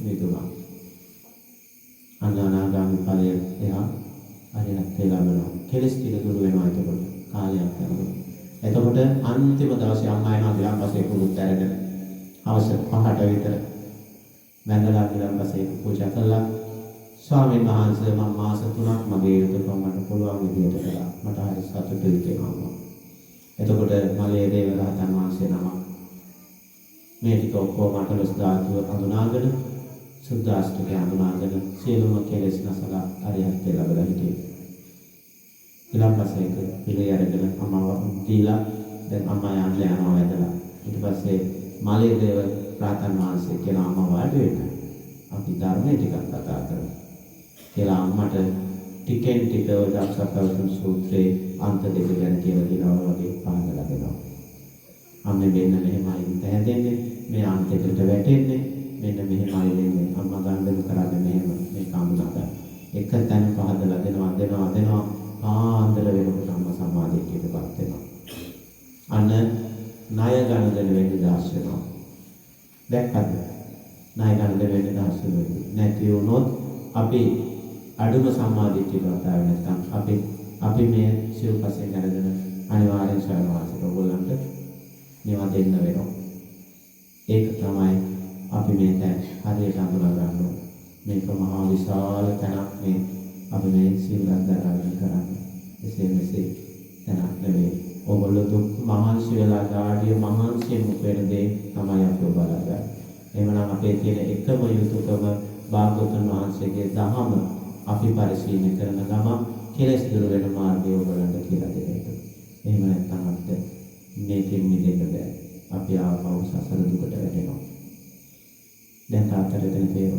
මිදුණා. අනාගාමී ඵලය එහා අරිහත් වෙනවා. කෙලස් ටික දුරු වෙනවා එතකොට කාලයක් යනකොට. එතකොට අන්තිම දවසේ අම්මා එනවා ඊළඟපස්සේ කුරුත් ඇරගෙන අවශ්‍ය 5ට විතර වැඳලා ඊළඟපස්සේ පූජා කළා. ස්වාමීන් වහන්සේ මම මාස 3ක් මගේ යුතුයකම් මට පුළුවන් විදියට කළා. මට හරි සතුටුයි කියනවා. එතකොට මලේ දේව රහතන් වහන්සේ නම මේ ටික ඔක්කොම අටලොස් ධාතුව අඳුනාගෙන සුද්ධාස්තිකය අඳුනාගෙන සියලුම කෙලෙස් නැසලා අරිහත් ලැබලා හිටියේ. ඊළඟපස්සේ පිළි අරගෙන අම්මව දීලා දැන් අම්මා යනවා වැදලා. ඊට පස්සේ මලේ දේව රහතන් වහන්සේ කියන අම්මා වාඩි වෙන්න. අපි ධර්මයේ ටිකක් කතා කරමු. කියලා අම්මට ටිකෙන් ටික දක්ෂකවතුන් සූත්‍රයේ අන්ත දෙක ගැන කියලා දෙනවා වගේ පහදලා දෙනවා. අම්මේ වෙන්න මෙහෙමයි හිත හැදෙන්නේ මේ අන්තයකට වැටෙන්නේ මෙන්න මෙහෙමයි වෙන්නේ. අම්මා ගන්දම කරන්නේ මෙහෙම මේ කම්මකට. එක තැන පහදලා දෙනවා. ආන්දර වෙනකොට අම්මා සමාධියටපත් වෙනවා. අන්න ණය ගණන් වෙන්නේ දාස් වෙනවා. දැක්කද? ණය ගණන් වෙන්නේ දාස් වෙන්නේ. නැති වුණොත් අපි අඩුම සම්මාදිට්ඨියට ආව නැත්නම් අපි මේ සිව්පසෙන් අරගෙන අනිවාර්යෙන් සරණවාසයට ඔයගොල්ලන්ට මේවා දෙන්න වෙනවා. ඒක තමයි අපි මේ දැන් හරියට අඳුනා ගන්න ඕනේ. මේක මහා විශාල තැනක් මේ අපි මේ සිවුරක් දරාගෙන කරන්නේ. එසේ මෙසේ තැනක් නෙවෙයි. ඔයගොල්ලෝ දුක් මහන්සි වෙලා ගාඩිය මහන්සියෙන් උපයන දේ තමයි අපි බලගන්නේ. එහෙමනම් අපේ තියෙන එකම යුතුයකම භාග්‍යවතුන් වහන්සේගේ දහම අපි පරිශීලනය කරන ගම කෙලෙස් දුර වෙන මාර්ගය ඔයගොල්ලන්ට කියලා දෙන්න. එහෙම නැත්නම් අපිට මේකෙන් මිදෙන්න බෑ. අපි ආපහු සසර දුකට වැටෙනවා. දැන් තාත්තට දෙන තේරුම්